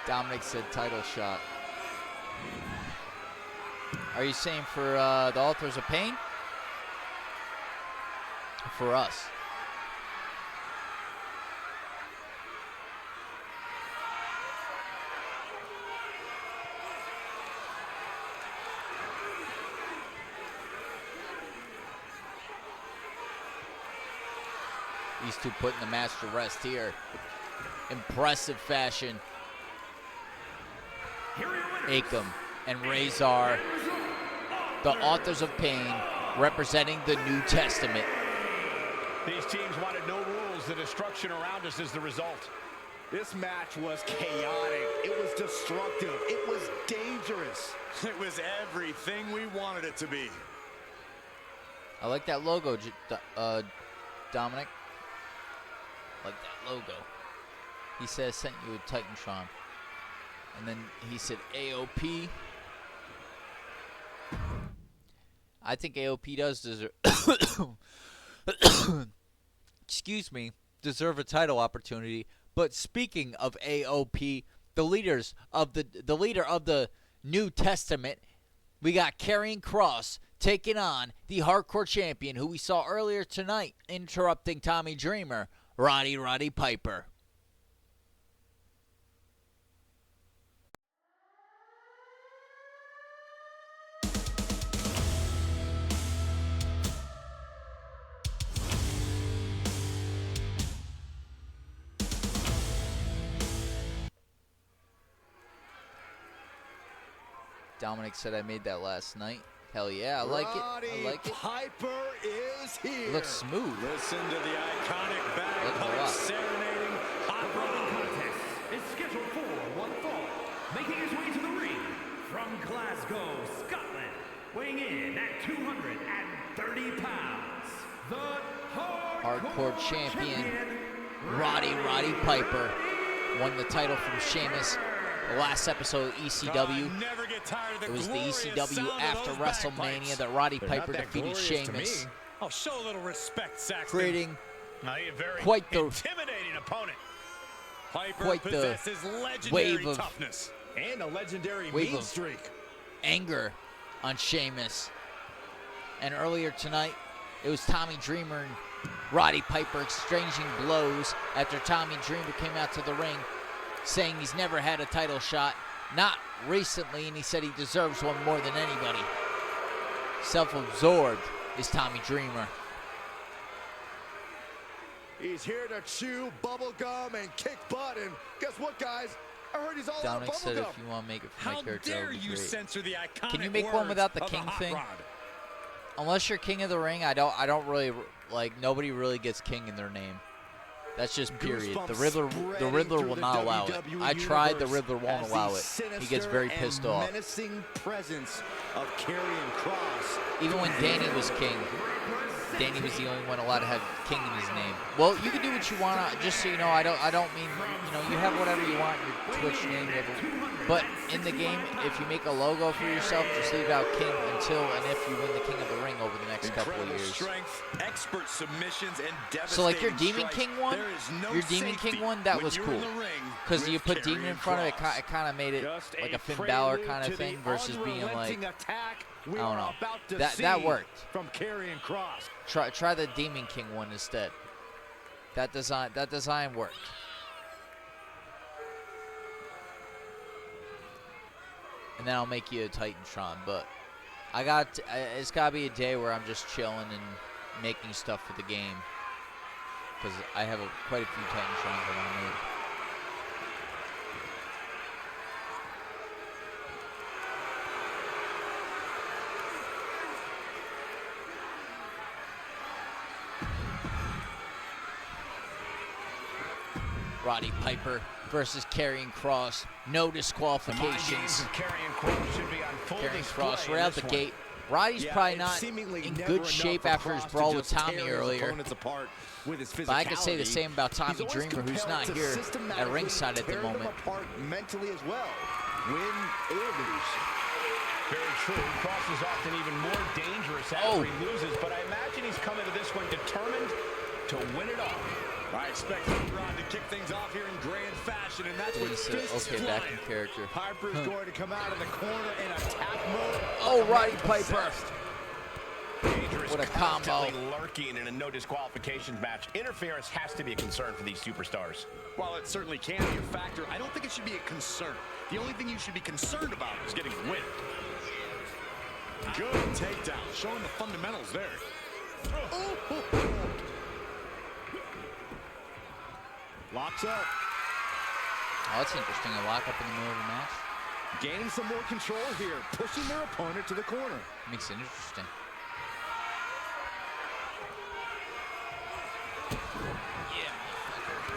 Dominic said title shot. Are you saying for the Authors of Pain? For us? These two putting the match to rest here. Impressive fashion. Akam and Razor, the Authors of Pain, representing the New Testament. These teams wanted no rules. The destruction around us is the result. This match was chaotic. It was destructive. It was dangerous. It was everything we wanted it to be. I like that logo, Dominic. I like that logo. He says sent you a Titantron. And then he said AOP. I think AOP does deserve excuse me, deserve a title opportunity. But speaking of AOP, the leader of the New Testament, we got Karrion Kross taking on the Hardcore Champion, who we saw earlier tonight interrupting Tommy Dreamer, Roddy Piper. Dominic said I made that last night. Hell yeah, I like it. Roddy I like it. Piper is here. Looks smooth. Listen to the iconic bagpipe serenading Hot The following Rod. contest is scheduled for one fall, making his way to the ring from Glasgow, Scotland, weighing in at 230 pounds, the Hardcore champion, Roddy Piper, won the title from Sheamus. The last episode of ECW. Never get tired of the It was the glorious ECW sound of after those WrestleMania bagpipes. that Roddy They're Piper not that defeated glorious to me. Sheamus, Oh, show a little respect, Saxton. creating Now, a very quite the intimidating opponent. Piper quite the possesses legendary wave of- toughness. And a legendary Wave mean of- streak. anger on Sheamus. And earlier tonight, it was Tommy Dreamer and Roddy Piper exchanging blows after Tommy Dreamer came out to the ring saying he's never had a title shot, not recently, and he said he deserves one more than anybody. Self-absorbed is Tommy Dreamer. He's here to chew bubble gum and kick butt. And guess what, guys? I heard he's all out of Dominic bubble said gum. if you want to make it for How my character, that dare would be you great. censor the iconic Can you make one words without the of king Hot thing? Rod? Unless you're King of the Ring, I don't really, like, nobody really gets King in their name. That's just period. The Riddler will not allow it. I tried, the Riddler won't allow it. He gets very pissed off. Menacing presence of Karrion Kross. Even when Danny was king, Danny was the only one allowed to have king in his name. Well, you can do what you want. Just so you know, I don't mean, you have whatever you want in your Twitch name, but in the game, if you make a logo for yourself, just leave out king until and if you win the King of the Ring over the next couple of Incredible years. strength, expert submissions, and devastating So like your Demon strikes. King one, There is no your Demon safety King one, that when was you're cool. in the ring Because you with put Demon in Karrion front of it, Kross. it kind of made it Just like a Finn prelude Balor kind to of thing the versus being like, unrelenting attack we I don't are know. about to That see worked. from Karrion Kross. try the Demon King one instead. That design worked. And then I'll make you a Titantron, but it's gotta be a day where I'm just chilling and making stuff for the game, because I have quite a few Titantrons I want to make. Roddy Piper versus Karrion Kross. No disqualifications. Karrion Kross should be on full Karrion display Kross in right out this the one. gate. Roddy's Yeah, probably it's not seemingly in never good enough shape for after his Kross to brawl with just Tommy tear his earlier. opponents apart with his But I could say the physicality. same about He's Tommy always Dreamer, who's compelled not to here at systematically ringside at the tear them moment. apart mentally as well, win or lose. Very true. Kross is often even more dangerous after he loses, but I imagine he's coming to this one determined to win it all. I expect Hot Rod to kick things off here in grand fashion, and that's And with he said, fists okay, back in flying. character. Piper's going to come out of the corner in attack mode. Oh, Roddy Piper. Dangerous, What a combo. constantly lurking in a no disqualifications match. Interference has to be a concern for these superstars. While it certainly can be a factor, I don't think it should be a concern. The only thing you should be concerned about is getting a win. Good takedown, showing the fundamentals there. Locks up. Oh, that's interesting. A lock up in the middle of the match. Gaining some more control here, pushing their opponent to the corner. Makes it interesting.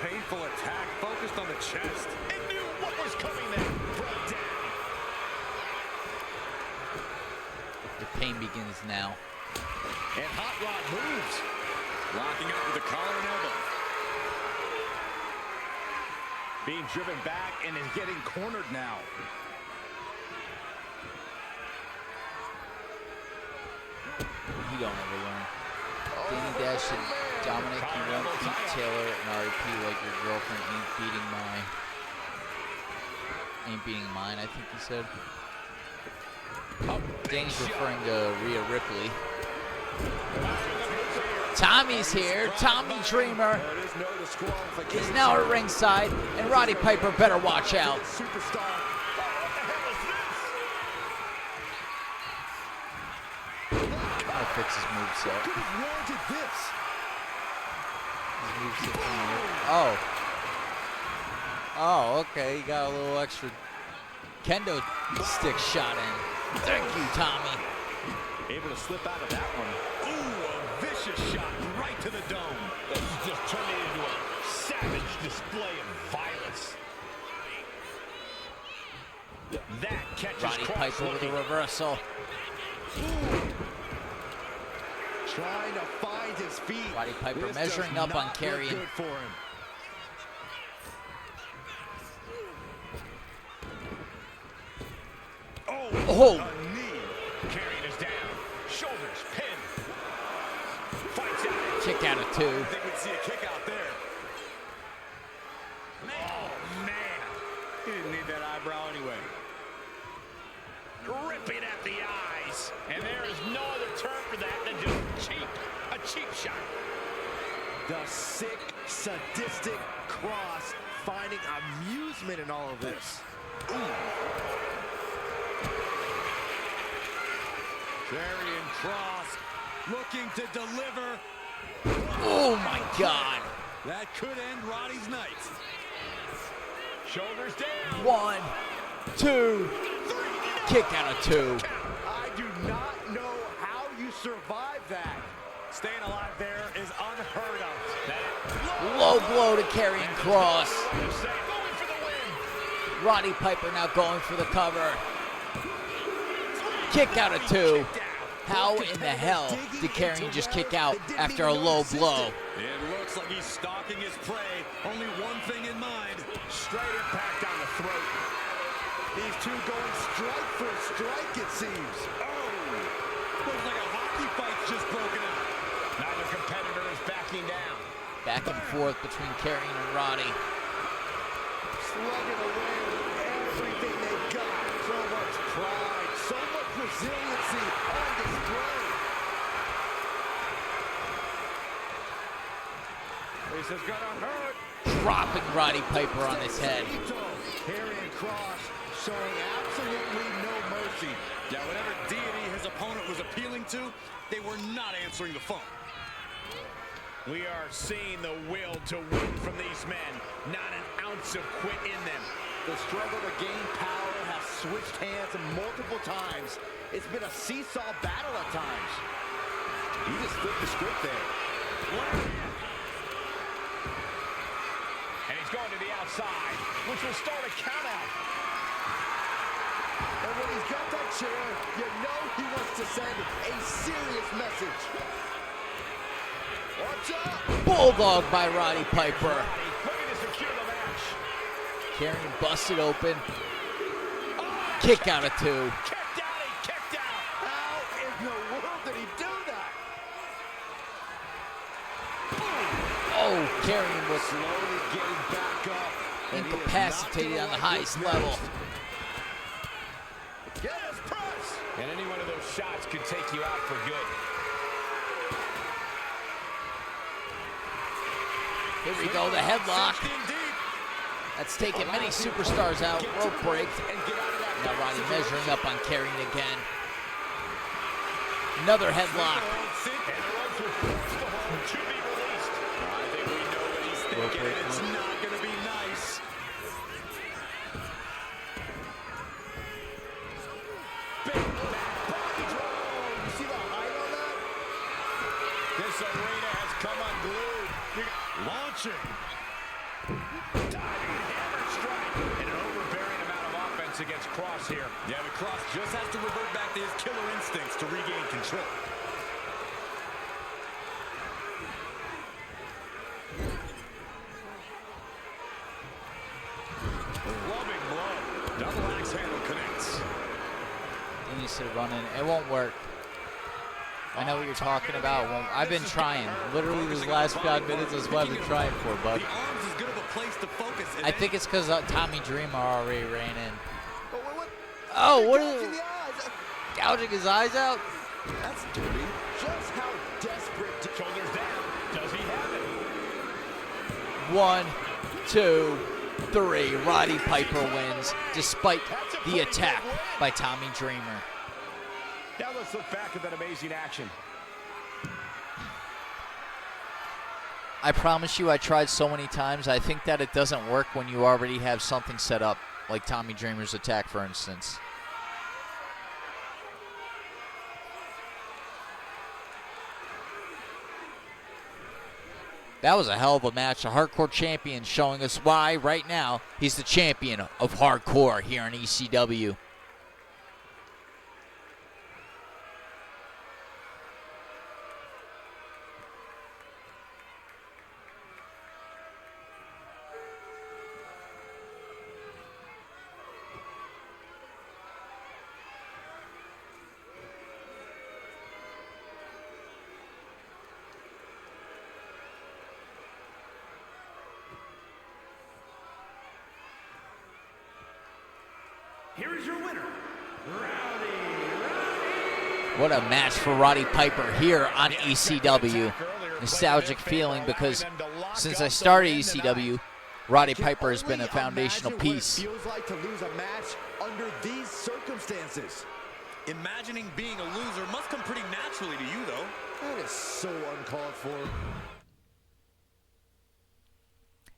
Painful attack, focused on the chest. And knew what was coming there. Brought down. The pain begins now. And Hot Rod moves. Locking up with the collar and elbow. Being driven back and is getting cornered now. You don't ever learn. Danny Dash and Dominic, you won't beat Taylor and RP like your girlfriend ain't beating mine, I think he said. Oh, Danny's referring to Rhea Ripley. Tommy's here. Tommy Dreamer There is no disqualification. is now at ringside, and Roddy Piper better watch out. Superstar. Gotta fix his moveset. Could have warranted this. His moveset. Oh, okay. He got a little extra kendo stick shot in. Thank you, Tommy. Able to slip out of that one. Ooh, a vicious shot right to the dome. This is just turning into a savage display of violence. That catches Roddy Cross Piper with a looking. reversal. Trying to find his feet. Roddy Piper This measuring does up on not look Karrion. good for him. Oh! A knee. Karrion is down. Shoulders pinned. Fights out. Kick out of 2. I think we'd see a kick out there. Oh, man. He didn't need that eyebrow anyway. Ripping at the eyes. And there is no other term for that than just cheap. A cheap shot. The sick, sadistic Cross finding amusement in all of this. Karrion Cross looking to deliver. Oh my God. That could end Roddy's night. Shoulders down. 1, 2, kick out of 2. I do not know how you survive that. Staying alive there is unheard of. Low blow to Karrion Cross. Going for the win. Roddy Piper now going for the cover. Kick out of 2. How in the hell did Karrion just kick out after a low blow? It looks like he's stalking his prey. Only one thing in mind. Straight impact on the throat. These two going strike for strike, it seems. Looks like a hockey fight's just broken out. Neither competitor is backing down. Back and forth between Karrion and Roddy. Slugging away with everything they've got. So much pride, so much resiliency on display. This is gonna hurt. Dropping Roddy Piper on his head. Karrion Cross showing absolutely no mercy. Yeah, whatever deity his opponent was appealing to, they were not answering the phone. We are seeing the will to win from these men. Not an ounce of quit in them. The struggle to gain power has switched hands multiple times. It's been a seesaw battle at times. You just flipped the script there. And he's going to the outside, which will start a count out. And when he's got that chair, you know he wants to send a serious message. Watch out! Bulldog by Roddy Piper. Looking to secure the match. Karrion busted open. Kick out of 2. Kicked out, he kicked out. How in the world did he do that? Oh, Karrion was Slowly getting back up. and he is incapacitated not on the gonna highest like level. what's next. Yes, press! And any one of those shots could take you out for good. Here we go, the headlock. That's taken many superstars out. Rope break. Now Roddy measuring up on Karrion again. Another headlock. And the ropes were forced to hold to be released. I think we know what he's thinking, and it's not going to be nice. Big back body drop. You see the height on that? This arena has come unglued. Launching. Diving hammer strike. And an overbearing amount of offense against Cross here. Yeah, but Cross just has to revert back to his killer instincts to regain control. Loving blow. Double axe handle connects. He needs to run in. It won't work. I know what you're talking about. Well, I've been trying. Literally these last 5 minutes is what I've been trying for, bud. The arm's as good of a place to focus. I think it's because Tommy Dreamer already ran in. Oh, what? Oh, what Gouging is the eyes. gouging his eyes out? That's dirty. Just how desperate. Shoulders down. Does he have it? 1, 2, 3. Roddy Piper wins despite the attack by Tommy Dreamer. Now let's look back at that amazing action. I promise you I tried so many times. I think that it doesn't work when you already have something set up, like Tommy Dreamer's attack, for instance. That was a hell of a match. A hardcore champion showing us why right now he's the champion of hardcore here in ECW. Here is your winner, Rowdy. What a match for Roddy Piper here on ECW. Nostalgic feeling because since I started ECW, Roddy Piper has been a foundational piece. What it feels like to lose a match under these circumstances. Imagining being a loser must come pretty naturally to you, though. That is so uncalled for.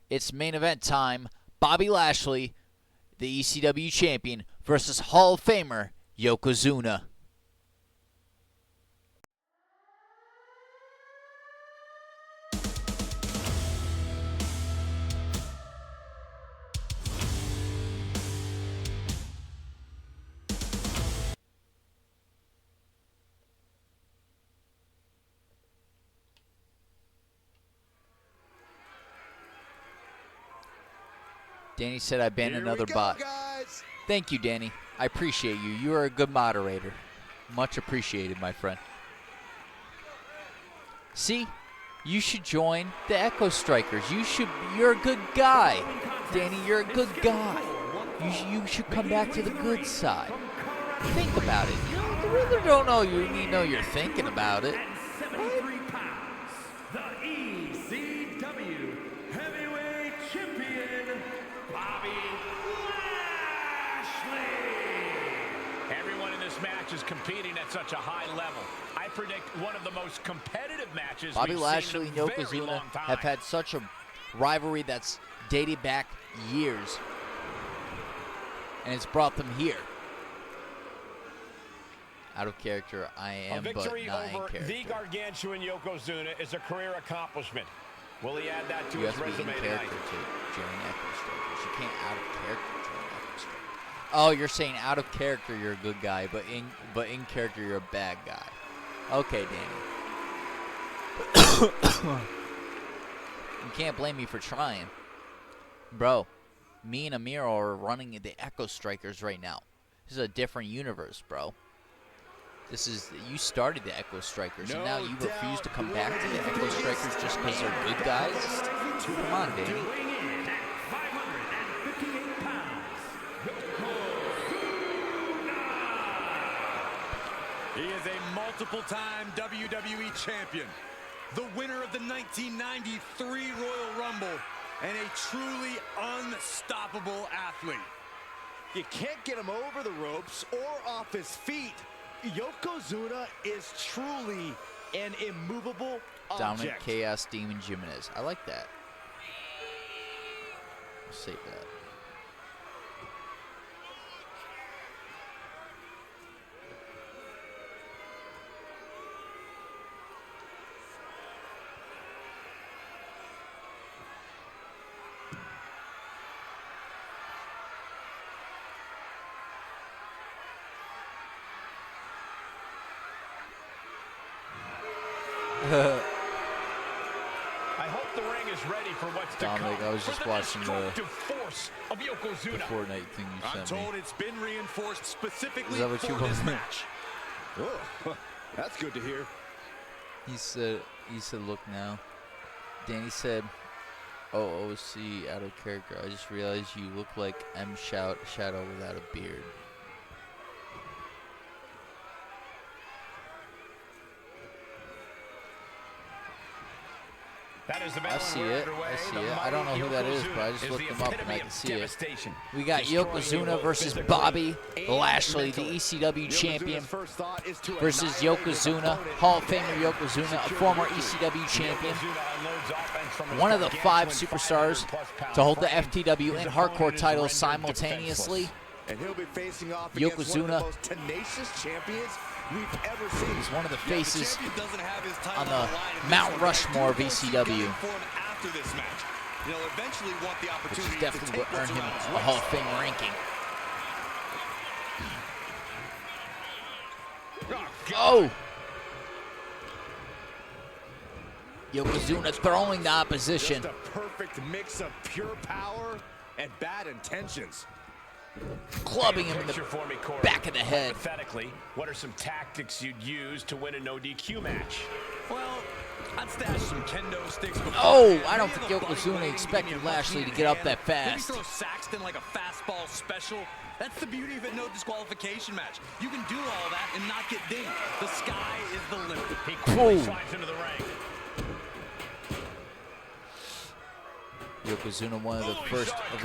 It's main event time. Bobby Lashley, the ECW champion, versus Hall of Famer Yokozuna. Danny said I banned another bot. Guys. Thank you, Danny. I appreciate you. You are a good moderator. Much appreciated, my friend. See, you should join the Echo Strikers. You're a good guy. Danny, you're a good guy. You should come back to the good side. Think about it. You really don't know you need to know you're thinking about it. 73 pounds, the ECW Heavyweight Champion, Bobby Lashley. Everyone in this match is competing at such a high level. I predict one of the most competitive matches Bobby we've Lashley seen and in a very Yokozuna long time. have had such a rivalry that's dated back years. And it's brought them here. Out of character, I am, a but victory not in over the character. gargantuan Yokozuna is a career accomplishment. Will he add that to You his have to be in resume tonight? character to join Echo Strikers. You can't out of character join Echo Strikers. Oh, you're saying out of character you're a good guy, but in character you're a bad guy. Okay, Danny. You can't blame me for trying. Bro, me and Amir are running the Echo Strikers right now. This is a different universe, bro. You started the Echo Strikers, and now you refuse to come back to the Echo Strikers just because they're good guys? Come on, Danny. Weighing in at 558 pounds, Yokozuna. He is a multiple-time WWE champion, the winner of the 1993 Royal Rumble, and a truly unstoppable athlete. You can't get him over the ropes or off his feet. Yokozuna is truly an immovable Dominant object. Chaos Demon Jimenez. I like that. I'll save that. I hope the ring is ready for what's Dominic, to come. I was just For watching the destructive force of Yokozuna. Fortnite thing you I'm sent me. told it's been reinforced specifically Is that what for you this want? match. Oh, that's good to hear. He said, look now. Danny said, oh, OC, out of character. I just realized you look like M Shadow without a beard. That is the I battle see we're it. underway. I see The it. I don't know mighty who that is, Yokozuna but I just is looked the him up and epitome I of can see it. devastation. We got Destroying Yokozuna you versus physically Bobby and Lashley, the mentally. ECW champion, First thought is to versus annihilate his Yokozuna, opponent. Hall of Famer Yokozuna, a former ECW champion. Yokozuna unloads offense from his One of the 5 gargantuan superstars 500-plus-pound to hold the frame. FTW His and opponent Hardcore is titles rendered simultaneously. And he'll be facing off against one of the Yokozuna most tenacious champions we've ever seen. He's one of the Yeah, faces champion doesn't have his title on the line in this Mount one. Rushmore of I do foresee going ECW. for him after this match. He'll eventually want the Which opportunity is to definitely take what what's earned him around his a waist. Hall of Fame ranking. Oh! Yokozuna throwing the opposition. Just a perfect mix of pure power and bad intentions. Clubbing him in the Picture for me, Corey. back of the head. Hypothetically, what are some tactics you'd use to win a no DQ match? Well, I'd stash some kendo sticks before. Oh, I don't think Yokozuna expected Lashley to get up that fast. Maybe throw Saxton like a fastball special. That's the beauty of a no disqualification match. You can do all that and not get dinged. The sky is the limit. He quickly Boom. slides into the ring. Yokozuna, one of the first of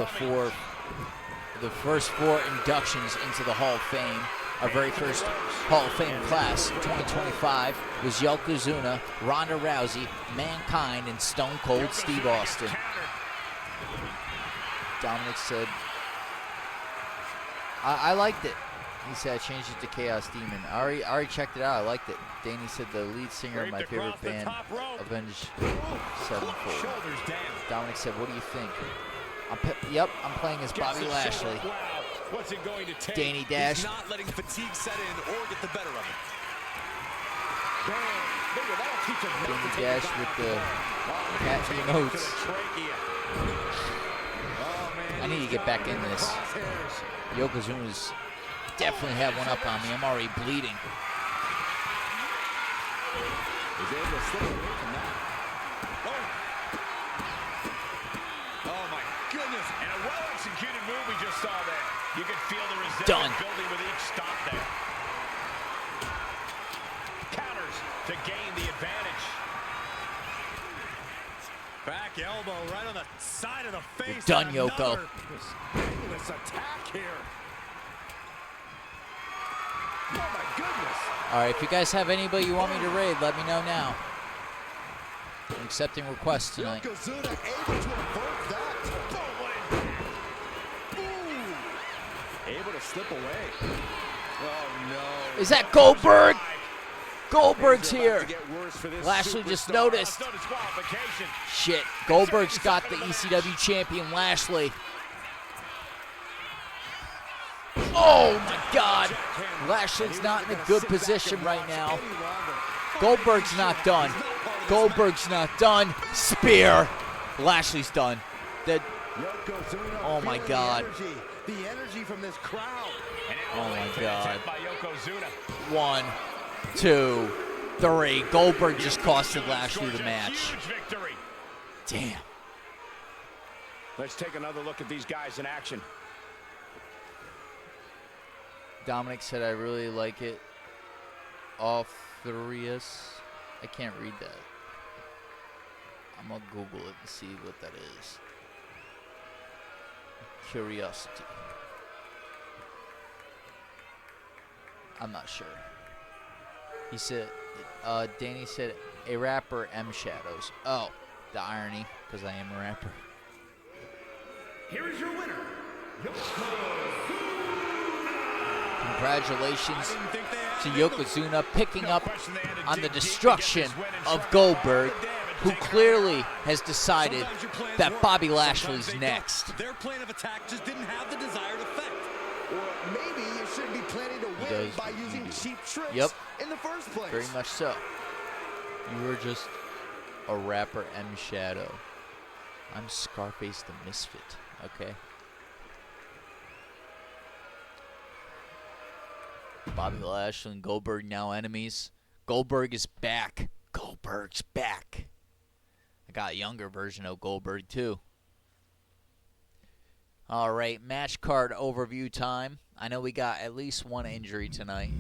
the first four inductions into the Hall of Fame. Our very first Hall of Fame class, 2025, was Yokozuna, Ronda Rousey, Mankind, and Stone Cold Steve Austin. Dominic said, I liked it. He said, I changed it to Chaos Demon. I already checked it out. I liked it. Danny said, the lead singer of my favorite band, Avenged Sevenfold. Shoulders down. Dominic said, what do you think? I'm playing as Bobby Lashley. Wow. What's it going to take? Danny Dash. He's not letting fatigue set in or get the better of him. Bang. Maybe that'll teach him not Danny to take Dash his with eye the off. cat To the emotes. trachea. I need to get back in this. Yokozuna's definitely had one up on me. I'm already bleeding. He's able to slip away from that. Oh my goodness. And a well-executed move we just saw there. You can feel the resistance Done. building with each stop there. Counters to gain the advantage. Back elbow right on the side of the face. You're done, and Yoko. another This attack here. Oh my goodness. All right, if you guys have anybody you want me to raid, let me know now. I'm accepting requests tonight. Yokozuna able to avert that. Oh, what an Ooh. Able to slip away. Oh no. Is that Goldberg? Goldberg's Things are about here. to get worse for this Lashley just superstar. noticed. No disqualification. Shit, Goldberg's got the ECW champion Lashley. Oh my God. Lashley's not in a good position right now. Goldberg's not done. Goldberg's not done. Spear. Lashley's done. The Yokozuna Oh my feeling God. The energy from this crowd. Oh my God. By Yokozuna. 1, 2, 3. Goldberg just costed Lashley the Scores a match. huge victory. Damn. Let's take another look at these guys in action. Dominic said, I really like it. Authorius. I can't read that. I'm going to Google it and see what that is. Curiosity. I'm not sure. He said, Danny said, a rapper M Shadows. Oh, the irony, because I am a rapper. Here is your winner, Congratulations Didn't think they had to it. Yokozuna picking up Question they had to on the dig deep to get destruction this win and of try to Goldberg, undo the damage, who take it clearly down. has decided Sometimes your plans that work, Bobby sometimes Lashley's they don't. next. Their plan of attack just didn't have the desired effect. Or maybe you shouldn't be planning to win does by what you using do. cheap tricks Yep. in the first place. Very much so. You were just a rapper M Shadow. I'm Scarface the Misfit, okay? Bobby Lashley and Goldberg now enemies. Goldberg is back. Goldberg's back. I got a younger version of Goldberg too. All right, match card overview time. I know we got at least one injury tonight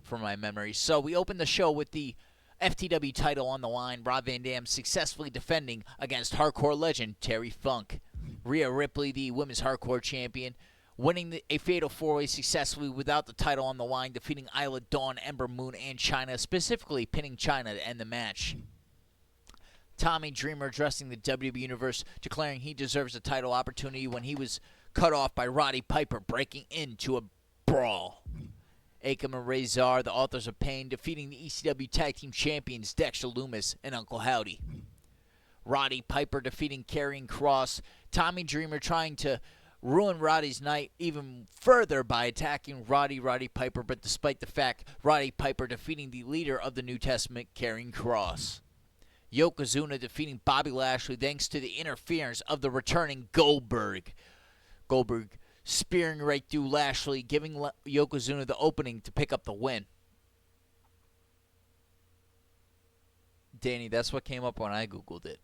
from my memory. So we opened the show with the FTW title on the line. Rob Van Dam successfully defending against hardcore legend Terry Funk. Rhea Ripley, the women's hardcore champion, winning a fatal four-way successfully without the title on the line, defeating Isla Dawn, Ember Moon, and Chyna, specifically pinning Chyna to end the match. Tommy Dreamer addressing the WWE Universe, declaring he deserves a title opportunity when he was cut off by Roddy Piper breaking into a brawl. Akam and Razor, the Authors of Pain, defeating the ECW Tag Team Champions Dexter Loomis and Uncle Howdy. Roddy Piper defeating Karrion Kross. Tommy Dreamer trying to ruin Roddy's night even further by attacking Roddy Piper, but despite the fact Roddy Piper defeating the leader of the New Testament, Karrion Kross. Yokozuna defeating Bobby Lashley thanks to the interference of the returning Goldberg. Goldberg spearing right through Lashley, giving Yokozuna the opening to pick up the win. Danny, that's what came up when I Googled it.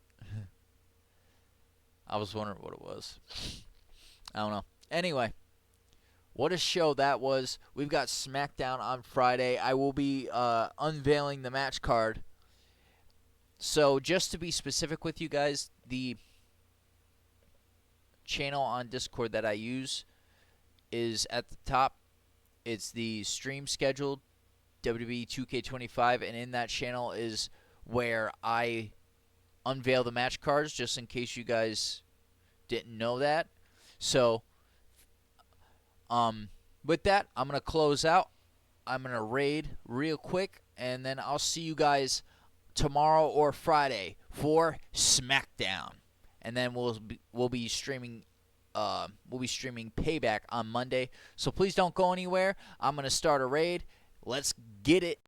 I was wondering what it was. I don't know. Anyway, what a show that was. We've got SmackDown on Friday. I will be unveiling the match card. So just to be specific with you guys, the channel on Discord that I use is at the top. It's the stream scheduled, WWE 2K25, and in that channel is where I unveil the match cards, just in case you guys didn't know that. So, with that, I'm going to close out. I'm going to raid real quick, and then I'll see you guys tomorrow or Friday for SmackDown. And then we'll be streaming Payback on Monday. So please don't go anywhere. I'm going to start a raid. Let's get it.